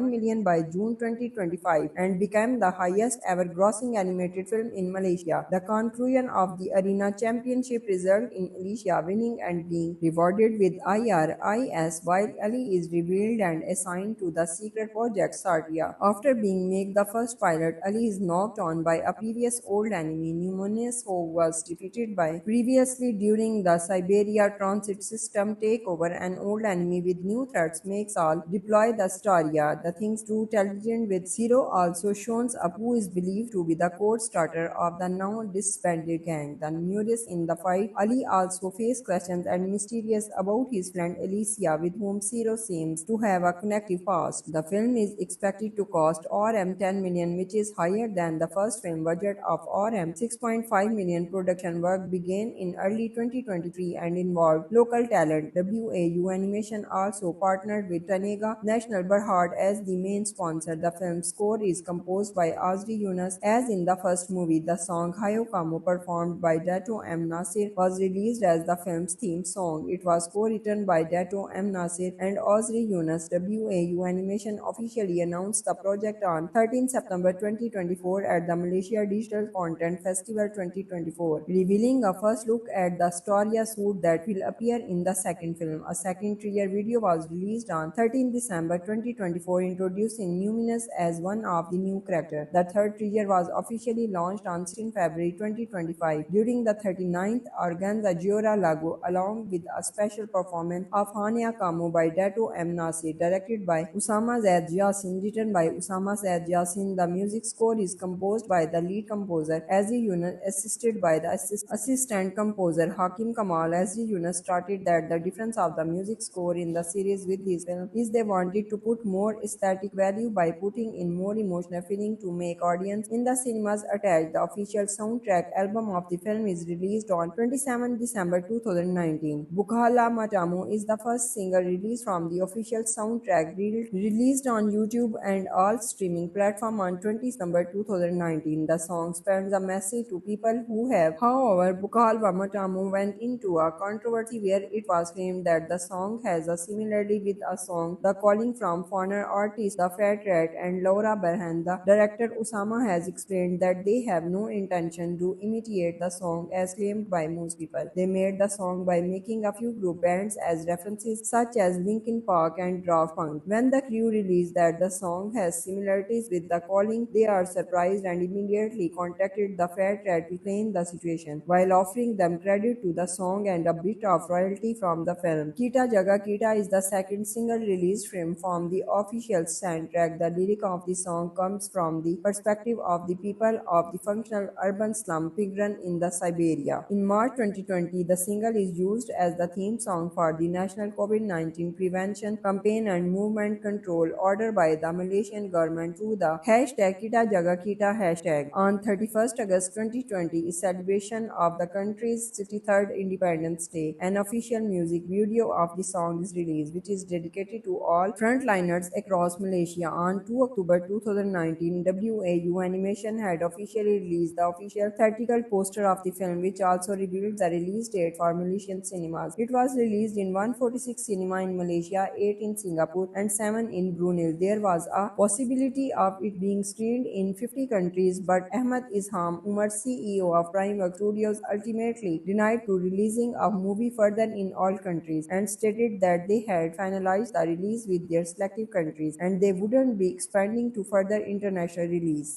million by June 2025 and became the highest ever grossing animated film in Malaysia. The conclusion of the Arena Championship resulted in Alicia winning and being rewarded with IRIS while Ali is revealed and assigned to the secret project Satria. After being made the first pilot, Ali is knocked on by a previous old enemy, Numinous, who was defeated by previously during the Siberia Transit System takeover. An old enemy with new threats makes all deploy the Staria. The things too intelligent with Zero also shows up, who is believed to be the code starter of the now disbanded gang. The newest in the fight, Ali also faced questions and mysterious about his friend Alicia, with whom Zero seems to have a connective past. The film is expected to cost RM 10 million, which is higher than the first film budget of RM 6.5 million. Production work began in early 2023 and involved local talent. WAU Animation also partnered with Tanega National Berhad as the main sponsor. The film's score is composed by Azri Yunus. As in the first movie, the song Hayo Kamo, performed by Dato M. Nasir, was released as the film's theme song. It was co-written by Dato M. Nasir and Azri Yunus. WAU Animation officially announced the project on 13 September 2024 at the Malaysia Digital Content Festival 2024, revealing a first look at the Storia suit that will appear in the second film. A second trailer video was released on 13 December 2024, introducing Numinous as one of the new characters. The third trailer was officially launched on 16 February 2025 during the 39th Organza Giora Lago, along with a special performance of Hania Kamo by Dato M. Nasir, directed by Usama Zaid Yassin, written by Usama Zaid Yassin. The music score is composed by the lead composer Azri Yunus, assisted by the assistant composer Hakim Kamal. Azri Yunus stated that the difference of the music score in the series with his film is they wanted to put more aesthetic value by putting in more emotional feeling to make audience in the cinemas attached. The official soundtrack album of the film is released on 27 December 2019. Bukhala Matamu is the first single released from the official soundtrack, released on YouTube and all streaming platforms on 20 December 2019. The song sends a message to people who have. However, Bukhala Matamu went into a controversy where it was claimed that the song has a similarity with a song The Calling from foreigner artists The Fat Rat and Laura Berhan. The director Usama has explained that they have no intention to imitate the song as claimed by most people. They made the song by making a few group bands as references, such as Linkin Park and Daft Punk. When the crew released that the song has similarities with The Calling, they are surprised and immediately contacted The Fat Rat to explain the situation, while offering them credit to the song and a bit of royalty from the film. Kita Jaga Kita is the second single released from the official soundtrack. The lyric of the song comes from the perspective of the people of the functional urban slum Pigran in the Siberia. In March 2020, the single is used as the theme song for the National COVID-19 Prevention Campaign and Movement Control order by the Malaysian government through the hashtag Kita Jaga Kita hashtag. On 31st August 2020 is celebration of the country's 63rd Independence Day. An official music video of the song is released, which is dedicated to all frontliners across Malaysia. On 2 October 2019, WAU Animation had officially released the official theatrical poster of the film, which also revealed the release date for Malaysian cinemas. It was released in 146 cinema in Malaysia, 8 in Singapore, and 7 in Brunei. There was a possibility of it being screened in 50 countries, but Ahmad Isham Umar, CEO of Primeworks Studios, ultimately denied to releasing a movie further in all countries and stated that they had finalized the release with their selective countries and they wouldn't be expanding to further international release.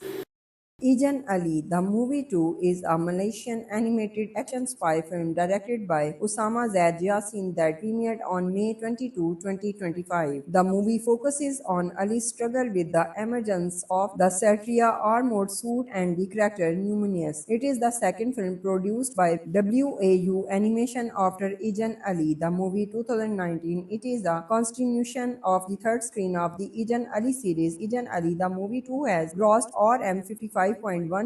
Ejan Ali, The Movie 2 is a Malaysian animated action spy film directed by Usama Zaid Yassin that premiered on May 22, 2025. The movie focuses on Ali's struggle with the emergence of the Satria armored suit and the character Numinous. It is the second film produced by WAU Animation after Ejan Ali, the movie 2019. It is a continuation of the third screen of the Ejan Ali series. Ejan Ali, the movie 2 has grossed RM 55.1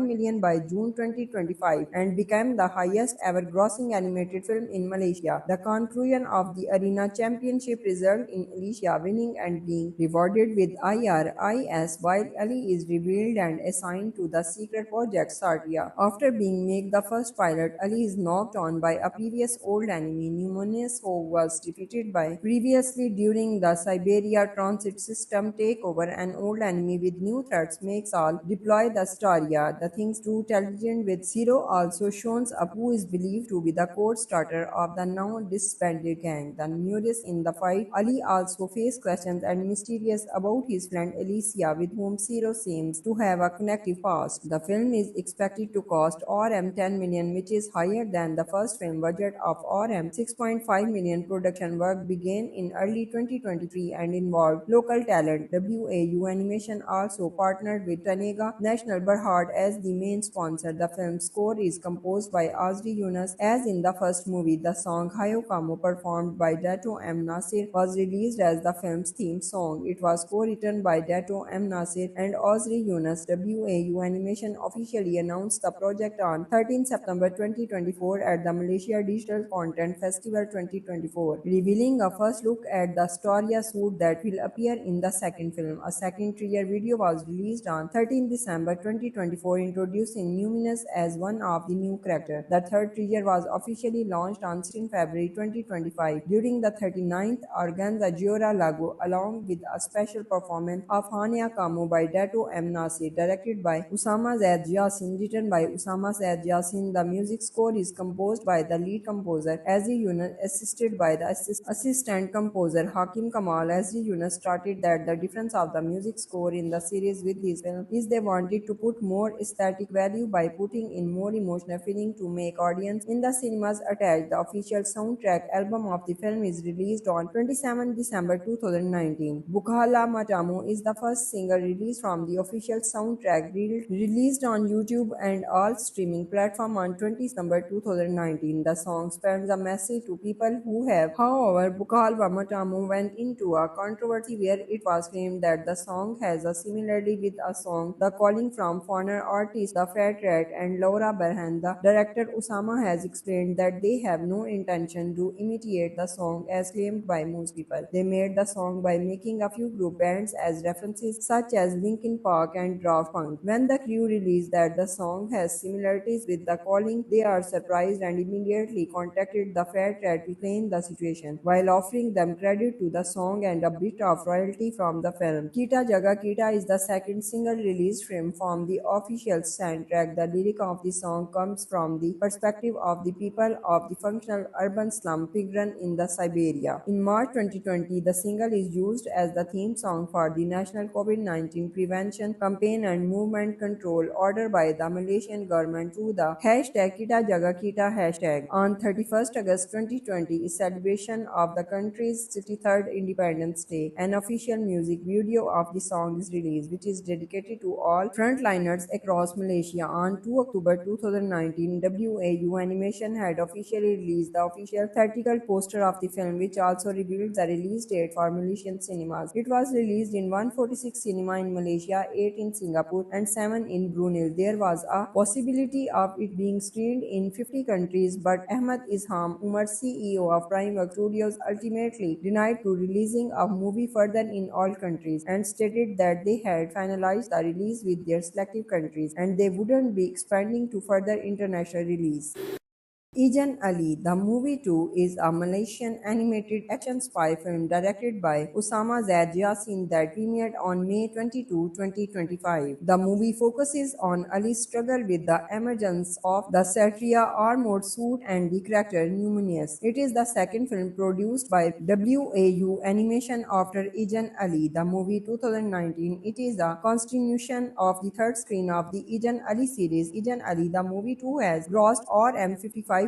million by June 2025 and became the highest ever grossing animated film in Malaysia. The conclusion of the Arena Championship resulted in Alicia winning and being rewarded with IRIS while Ali is revealed and assigned to the secret project Satria. After being made the first pilot, Ali is knocked on by a previous old enemy, Numinous, who was defeated by previously during the Siberia Transit System takeover. An old enemy with new threats makes all deploy the Staria. The Things to Television with Zero also shows up, who is believed to be the code starter of the now disbanded gang. The newest in the fight, Ali also faced questions and mysterious about his friend Alicia, with whom Zero seems to have a connective past. The film is expected to cost RM 10 million, which is higher than the first film budget of RM 6.5 million. Production work began in early 2023 and involved local talent. WAU Animation also partnered with Tanega National Berhad as the main sponsor. The film's score is composed by Azri Yunus. As in the first movie, the song Hayo Kamo, performed by Dato M. Nasir, was released as the film's theme song. It was co-written by Dato M. Nasir and Azri Yunus. WAU Animation officially announced the project on 13 September 2024 at the Malaysia Digital Content Festival 2024, revealing a first look at the Storia suit that will appear in the second film. A second trailer video was released on 13 December 2024, introducing Numinous as one of the new characters. The third trailer was officially launched on 16 February 2025 during the 39th Organza Giora Lago, along with a special performance of Hania Kamo by Dato M. Nasir, directed by Usama Zaid Yassin, written by Usama Zaid Yassin. The music score is composed by the lead composer Azri Yunus, assisted by the assistant composer Hakim Kamal. Azri Yunus stated that the difference of the music score in the series with his film is they wanted to put more aesthetic value by putting in more emotional feeling to make audience in the cinemas attached. The official soundtrack album of the film is released on 27 December 2019. Bukhala Matamu is the first single released from the official soundtrack, released on YouTube and all streaming platforms on 20 December 2019. The song sends a message to people who have. However, Bukhala Matamu went into a controversy where it was claimed that the song has a similarity with a song The Calling from foreigner artists The Fat Rat and Laura Berhan. The director Usama has explained that they have no intention to imitate the song as claimed by most people. They made the song by making a few group bands as references, such as Linkin Park and Daft Punk. When the crew released that the song has similarities with The Calling, they are surprised and immediately contacted the Fat Rat to explain the situation, while offering them credit to the song and a bit of royalty from the film. Kita Jaga Kita is the second single released from the official soundtrack. The lyric of the song comes from the perspective of the people of the functional urban slum Pigran in the Siberia. In March 2020, the single is used as the theme song for the National COVID-19 Prevention Campaign and Movement Control order by the Malaysian government through the hashtag Kita Jaga Kita hashtag. On 31st August 2020 is celebration of the country's 63rd Independence Day. An official music video of the song is released, which is dedicated to all frontliners across Malaysia. On 2 October 2019, WAU Animation had officially released the official theatrical poster of the film, which also revealed the release date for Malaysian cinemas. It was released in 146 cinema in Malaysia, 8 in Singapore, and 7 in Brunei. There was a possibility of it being screened in 50 countries, but Ahmad Isham Umar, CEO of Primeworks Studios, ultimately denied to releasing a movie further in all countries and stated that they had finalized the release with their selective countries and they wouldn't be expanding to further international release. Ejan Ali, The Movie 2 is a Malaysian animated action spy film directed by Usama Zaid Yassin that premiered on May 22, 2025. The movie focuses on Ali's struggle with the emergence of the Satria armored suit and the character Numinous. It is the second film produced by WAU Animation after Ejan Ali, the movie 2019. It is a continuation of the third screen of the Ejan Ali series. Ejan Ali, the movie 2 has grossed RM 55.1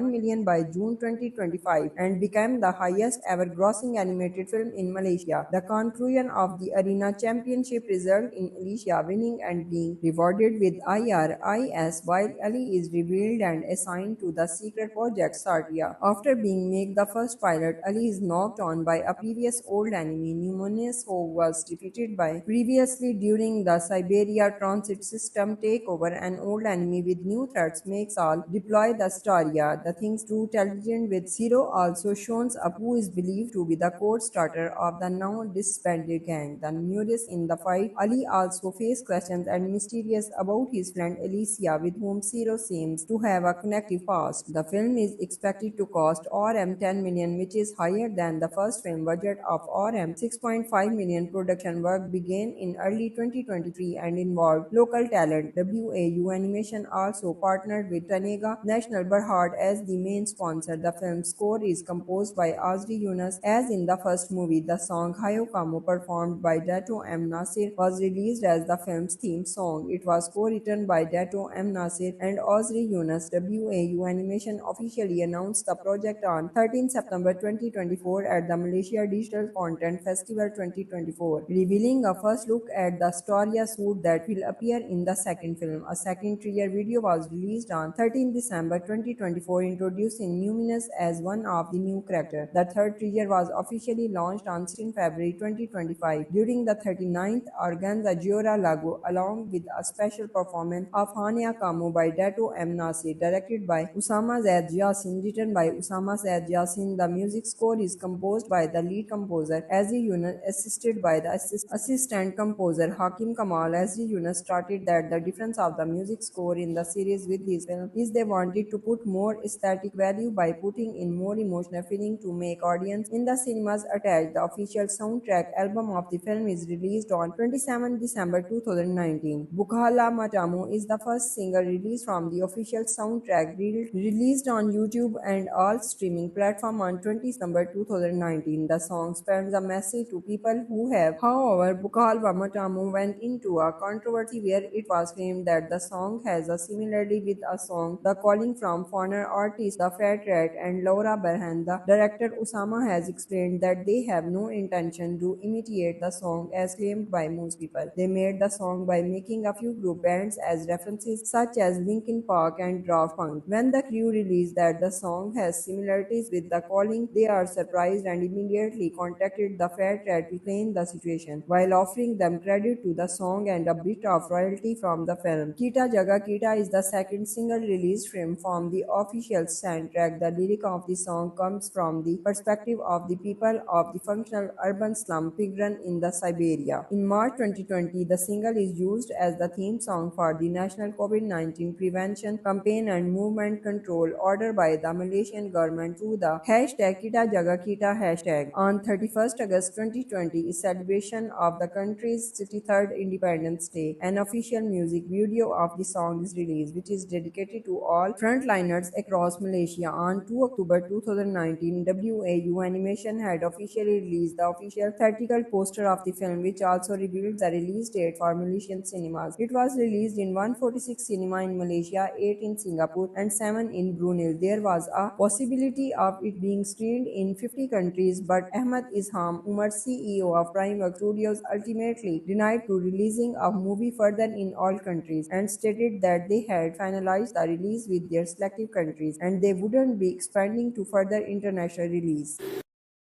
million by June 2025 and became the highest ever grossing animated film in Malaysia. The conclusion of the Arena Championship resulted in Alicia winning and being rewarded with IRIS while Ali is revealed and assigned to the secret project Satria. After being made the first pilot, Ali is knocked on by a previous old enemy, Numinous, who was defeated by previously during the Siberia Transit System takeover. An old enemy with new threats makes all deploy the Staria. The Things to Television with Zero also shows up, who is believed to be the code starter of the now disbanded gang. The newest in the fight, Ali also faced questions and mysterious about his friend Alicia, with whom Zero seems to have a connective past. The film is expected to cost RM 10 million, which is higher than the first film budget of RM 6.5 million. Production work began in early 2023 and involved local talent. WAU Animation also partnered with Tanega National Berhad as the main sponsor. The film's score is composed by Azri Yunus. As in the first movie, the song Hayo Kamo, performed by Dato M. Nasir, was released as the film's theme song. It was co-written by Dato M. Nasir and Azri Yunus. WAU Animation officially announced the project on 13 September 2024 at the Malaysia Digital Content Festival 2024, revealing a first look at the Storia suit that will appear in the second film. A second trailer video was released on 13 December 2024, introducing Numinous as one of the new characters. The third trailer was officially launched on 16 February 2025 during the 39th Organza Giora Lago, along with a special performance of Hania Kamu by Dato M. Nasir, directed by Usama Zaid Yassin, written by Usama Zaid Yassin. The music score is composed by the lead composer Azri Yunus, assisted by the assistant composer Hakim Kamal. Azri Yunus stated that the difference of the music score in the series with his film is they wanted to put more aesthetic value by putting in more emotional feeling to make audience in the cinemas attached. The official soundtrack album of the film is released on 27 December 2019. Bukhala Matamu is the first single released from the official soundtrack, released on YouTube and all streaming platforms on 20 December 2019. The song sends a message to people who have. However, Bukhala Matamu went into a controversy where it was claimed that the song has a similarity with a song The Calling from foreigner artists The Fat Rat and Laura Berhan. The director Usama has explained that they have no intention to imitate the song as claimed by most people. They made the song by making a few group bands as references, such as Linkin Park and Daft Punk. When the crew released that the song has similarities with The Calling, they are surprised and immediately contacted the Fat Rat to explain the situation, while offering them credit to the song and a bit of royalty from the film. Kita Jaga Kita is the second single released from the official soundtrack. The lyric of the song comes from the perspective of the people of the functional urban slum Pigran in the Siberia. In March 2020, the single is used as the theme song for the National COVID-19 Prevention Campaign and Movement Control order by the Malaysian government through the hashtag Kita Jaga Kita hashtag. On 31st August 2020 is celebration of the country's 63rd Independence Day. An official music video of the song is released, which is dedicated to all frontliners across Malaysia. On 2 October 2019, WAU Animation had officially released the official theatrical poster of the film, which also revealed the release date for Malaysian cinemas. It was released in 146 cinema in Malaysia, 8 in Singapore, and 7 in Brunei. There was a possibility of it being screened in 50 countries, but Ahmad Isham Umar, CEO of Primeworks Studios, ultimately denied to releasing a movie further in all countries and stated that they had finalized the release with their selective countries and they wouldn't be expanding to further international release.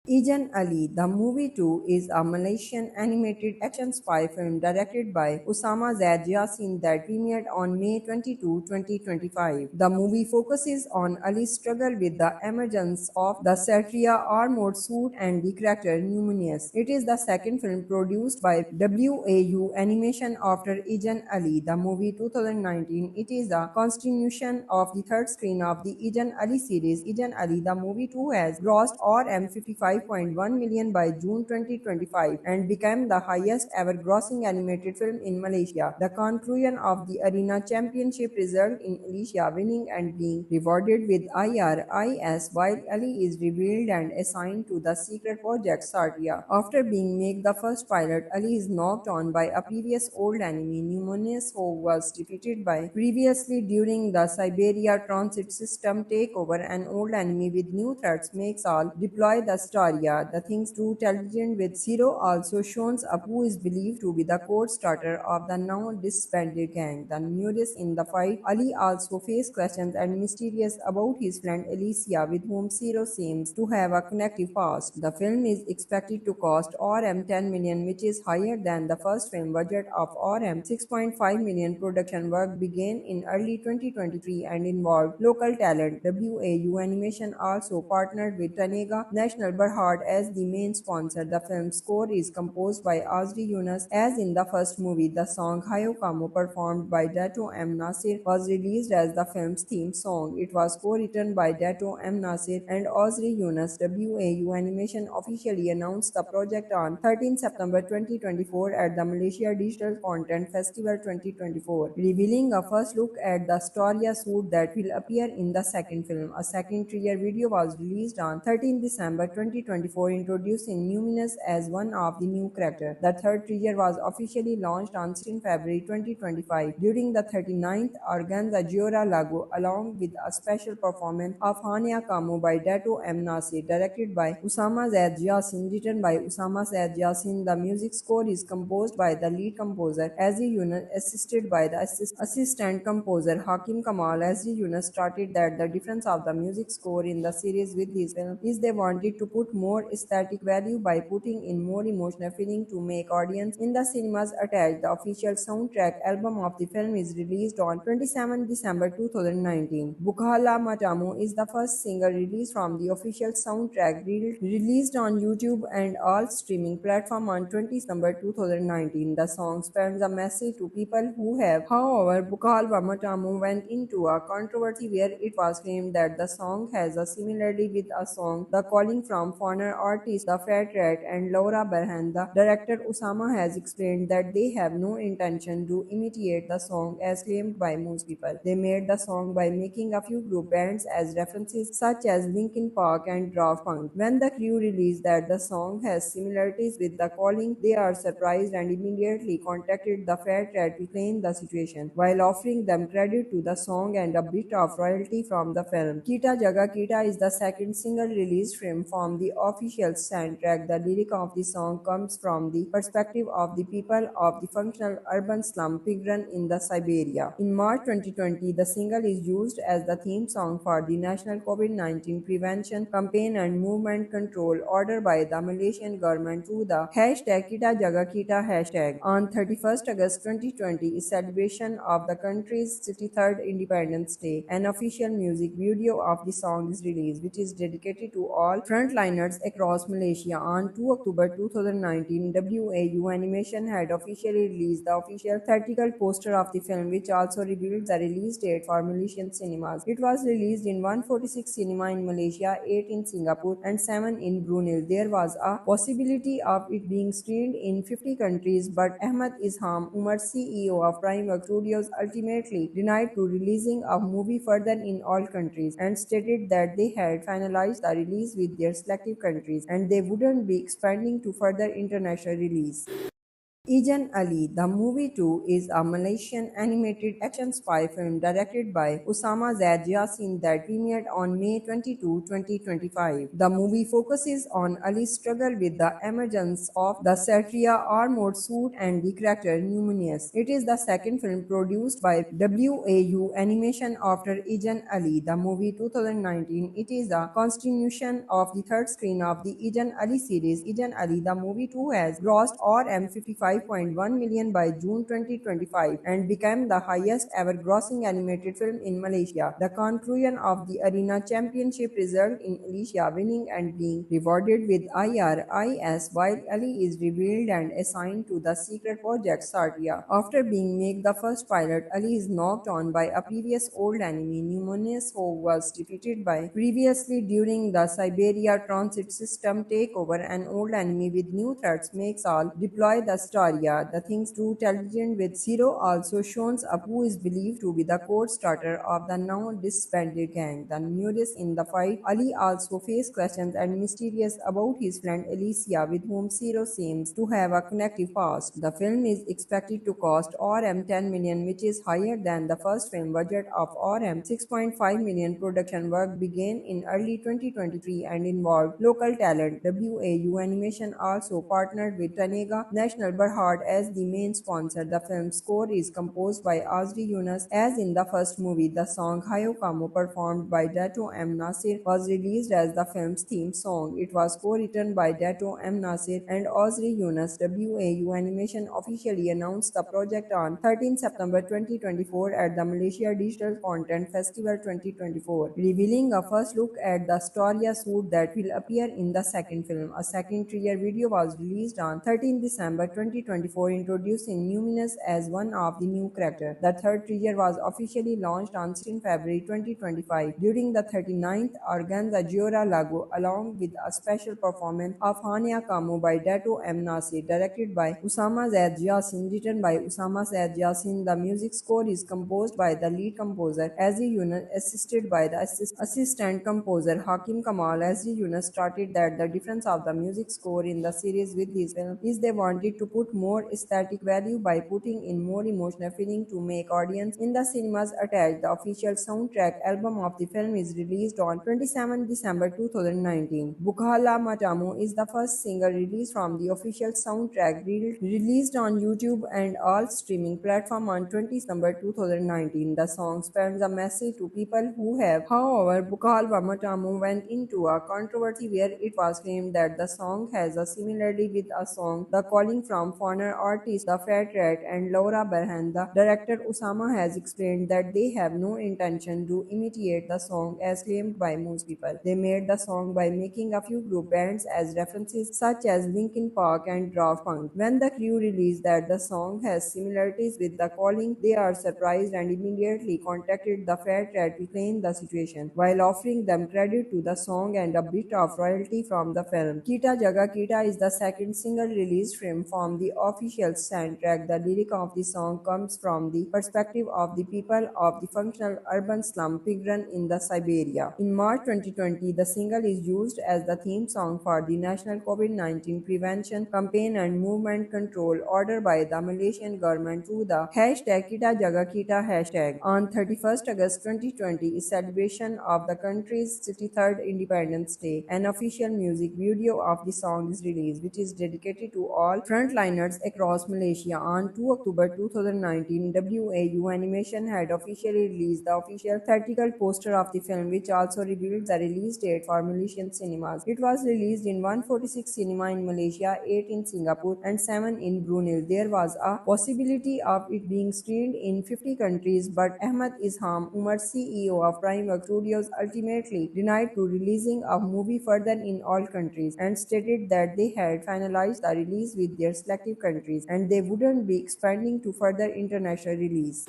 Ejan Ali, The Movie 2 is a Malaysian animated action spy film directed by Usama Zaid Yassin that premiered on May 22, 2025. The movie focuses on Ali's struggle with the emergence of the Satria armored suit and the character Numinous. It is the second film produced by WAU Animation after Ejan Ali, the movie 2019. It is a continuation of the third screen of the Ejan Ali series. Ejan Ali, the movie 2 has grossed RM 55.1 million by June 2025 and became the highest ever grossing animated film in Malaysia. The conclusion of the Arena Championship resulted in Alicia winning and being rewarded with IRIS while Ali is revealed and assigned to the secret project Satria. After being made the first pilot, Ali is knocked on by a previous old enemy, Numinous, who was defeated by previously during the Siberia Transit System takeover. An old enemy with new threats makes all deploy the Staria. The Things to Television with Zero also shows up, who is believed to be the code starter of the now disbanded gang. The newest in the fight, Ali also faced questions and mysterious about his friend Alicia, with whom Zero seems to have a connective past. The film is expected to cost RM 10 million, which is higher than the first film budget of RM 6.5 million. Production work began in early 2023 and involved local talent. WAU Animation also partnered with Tanega National Berhad as the main sponsor. The film's score is composed by Azri Yunus. As in the first movie, the song Hayo Kamo, performed by Dato M. Nasir, was released as the film's theme song. It was co-written by Dato M. Nasir and Azri Yunus. WAU Animation officially announced the project on 13 September 2024 at the Malaysia Digital Content Festival 2024, revealing a first look at the Storia suit that will appear in the second film. A second trailer video was released on 13 December 2024, introducing Numinous as one of the new characters. The third trailer was officially launched on 16 February 2025 during the 39th Organza Giora Lago, along with a special performance of Hania Kamo by Dato M. Nasir, directed by Usama Zaid Yassin, written by Usama Zaid Yassin. The music score is composed by the lead composer Azri Yunus, assisted by the assistant composer Hakim Kamal. Azri Yunus stated that the difference of the music score in the series with his film is they wanted to put more aesthetic value by putting in more emotional feeling to make audience in the cinemas attached. The official soundtrack album of the film is released on 27 December 2019. Bukhala Matamu is the first single released from the official soundtrack, released on YouTube and all streaming platforms on 20 December 2019. The song sends a message to people who have. However, Bukhala Matamu went into a controversy where it was claimed that the song has a similarity with a song The Calling from foreigner artists The Fat Rat and Laura Berhan. The director Usama has explained that they have no intention to imitate the song as claimed by most people. They made the song by making a few group bands as references, such as Linkin Park and Daft Punk. When the crew released that the song has similarities with The Calling, they are surprised and immediately contacted the Fat Rat to claim the situation, while offering them credit to the song and a bit of royalty from the film. Kita Jaga Kita is the second single released from the official soundtrack. The lyric of the song comes from the perspective of the people of the functional urban slum Pigran in the Siberia. In March 2020, the single is used as the theme song for the National COVID-19 Prevention Campaign and Movement Control order by the Malaysian government through the hashtag Kita Jaga Kita hashtag. On 31st August 2020 is celebration of the country's 63rd Independence Day. An official music video of the song is released, which is dedicated to all frontliners across Malaysia. On 2 October 2019, WAU Animation had officially released the official theatrical poster of the film, which also revealed the release date for Malaysian cinemas. It was released in 146 cinema in Malaysia, 8 in Singapore, and 7 in Brunei. There was a possibility of it being screened in 50 countries, but Ahmad Isham Umar, CEO of Primeworks Studios, ultimately denied to releasing a movie further in all countries and stated that they had finalized the release with their selective countries and they wouldn't be expanding to further international release. Ejan Ali, The Movie 2 is a Malaysian animated action spy film directed by Usama Zaid Yassin that premiered on May 22, 2025. The movie focuses on Ali's struggle with the emergence of the Satria armored suit and the character Numinous. It is the second film produced by WAU Animation after Ejan Ali, the movie 2019. It is a continuation of the third screen of the Ejan Ali series. Ejan Ali, the movie 2 has grossed RM 55.1 million by June 2025 and became the highest ever grossing animated film in Malaysia. The conclusion of the Arena Championship resulted in Alicia winning and being rewarded with IRIS while Ali is revealed and assigned to the secret project Satria. After being made the first pilot, Ali is knocked on by a previous old enemy, Numinous, who was defeated by previously during the Siberia Transit System takeover. An old enemy with new threats makes all deploy the Staria. The Things to Television with Zero also shows up, who is believed to be the code starter of the now disbanded gang. The newest in the fight, Ali also faced questions and mysterious about his friend Alicia, with whom Zero seems to have a connective past. The film is expected to cost RM 10 million, which is higher than the first film budget of RM 6.5 million. Production work began in early 2023 and involved local talent. WAU Animation also partnered with Tanega National Berhad as the main sponsor. The film's score is composed by Azri Yunus. As in the first movie, the song Hayo Kamo, performed by Dato M. Nasir, was released as the film's theme song. It was co-written by Dato M. Nasir and Azri Yunus. WAU Animation officially announced the project on 13 September 2024 at the Malaysia Digital Content Festival 2024, revealing a first look at the Storia suit that will appear in the second film. A second trailer video was released on 13 December 2024, introducing Numinous as one of the new characters. The third trailer was officially launched on 16 February 2025 during the 39th Organza Giora Lago, along with a special performance of Hania Kamo by Dato M. Nasir, directed by Usama Zaid Yassin, written by Usama Zaid Yassin. The music score is composed by the lead composer Azri Yunus, assisted by the assistant composer Hakim Kamal. Azri Yunus stated that the difference of the music score in the series with his film is they wanted to put more aesthetic value by putting in more emotional feeling to make audience in the cinemas attached. The official soundtrack album of the film is released on 27 December 2019. Bukhala Matamu is the first single released from the official soundtrack, released on YouTube and all streaming platforms on 20 December 2019. The song sends a message to people who have. However, Bukhala Matamu went into a controversy where it was claimed that the song has a similarity with a song The Calling from foreigner artists The Fat Rat and Laura Berhan. The director Usama has explained that they have no intention to imitate the song as claimed by most people. They made the song by making a few group bands as references, such as Linkin Park and Daft Punk. When the crew released that the song has similarities with The Calling, they are surprised and immediately contacted the Fat Rat to explain the situation, while offering them credit to the song and a bit of royalty from the film. Kita Jaga Kita is the second single released from the official soundtrack. The lyric of the song comes from the perspective of the people of the functional urban slum Pigran in the Siberia. In March 2020, the single is used as the theme song for the National COVID-19 Prevention Campaign and Movement Control order by the Malaysian government through the hashtag Kita Jaga Kita hashtag. On 31st August 2020 is celebration of the country's 63rd Independence Day. An official music video of the song is released, which is dedicated to all frontliners across Malaysia. On 2 October 2019, WAU Animation had officially released the official theatrical poster of the film, which also revealed the release date for Malaysian cinemas. It was released in 146 cinema in Malaysia, 8 in Singapore, and 7 in Brunei. There was a possibility of it being screened in 50 countries, but Ahmad Isham Umar, CEO of Primeworks Studios, ultimately denied to releasing a movie further in all countries and stated that they had finalized the release with their selective countries and they wouldn't be expanding to further international release.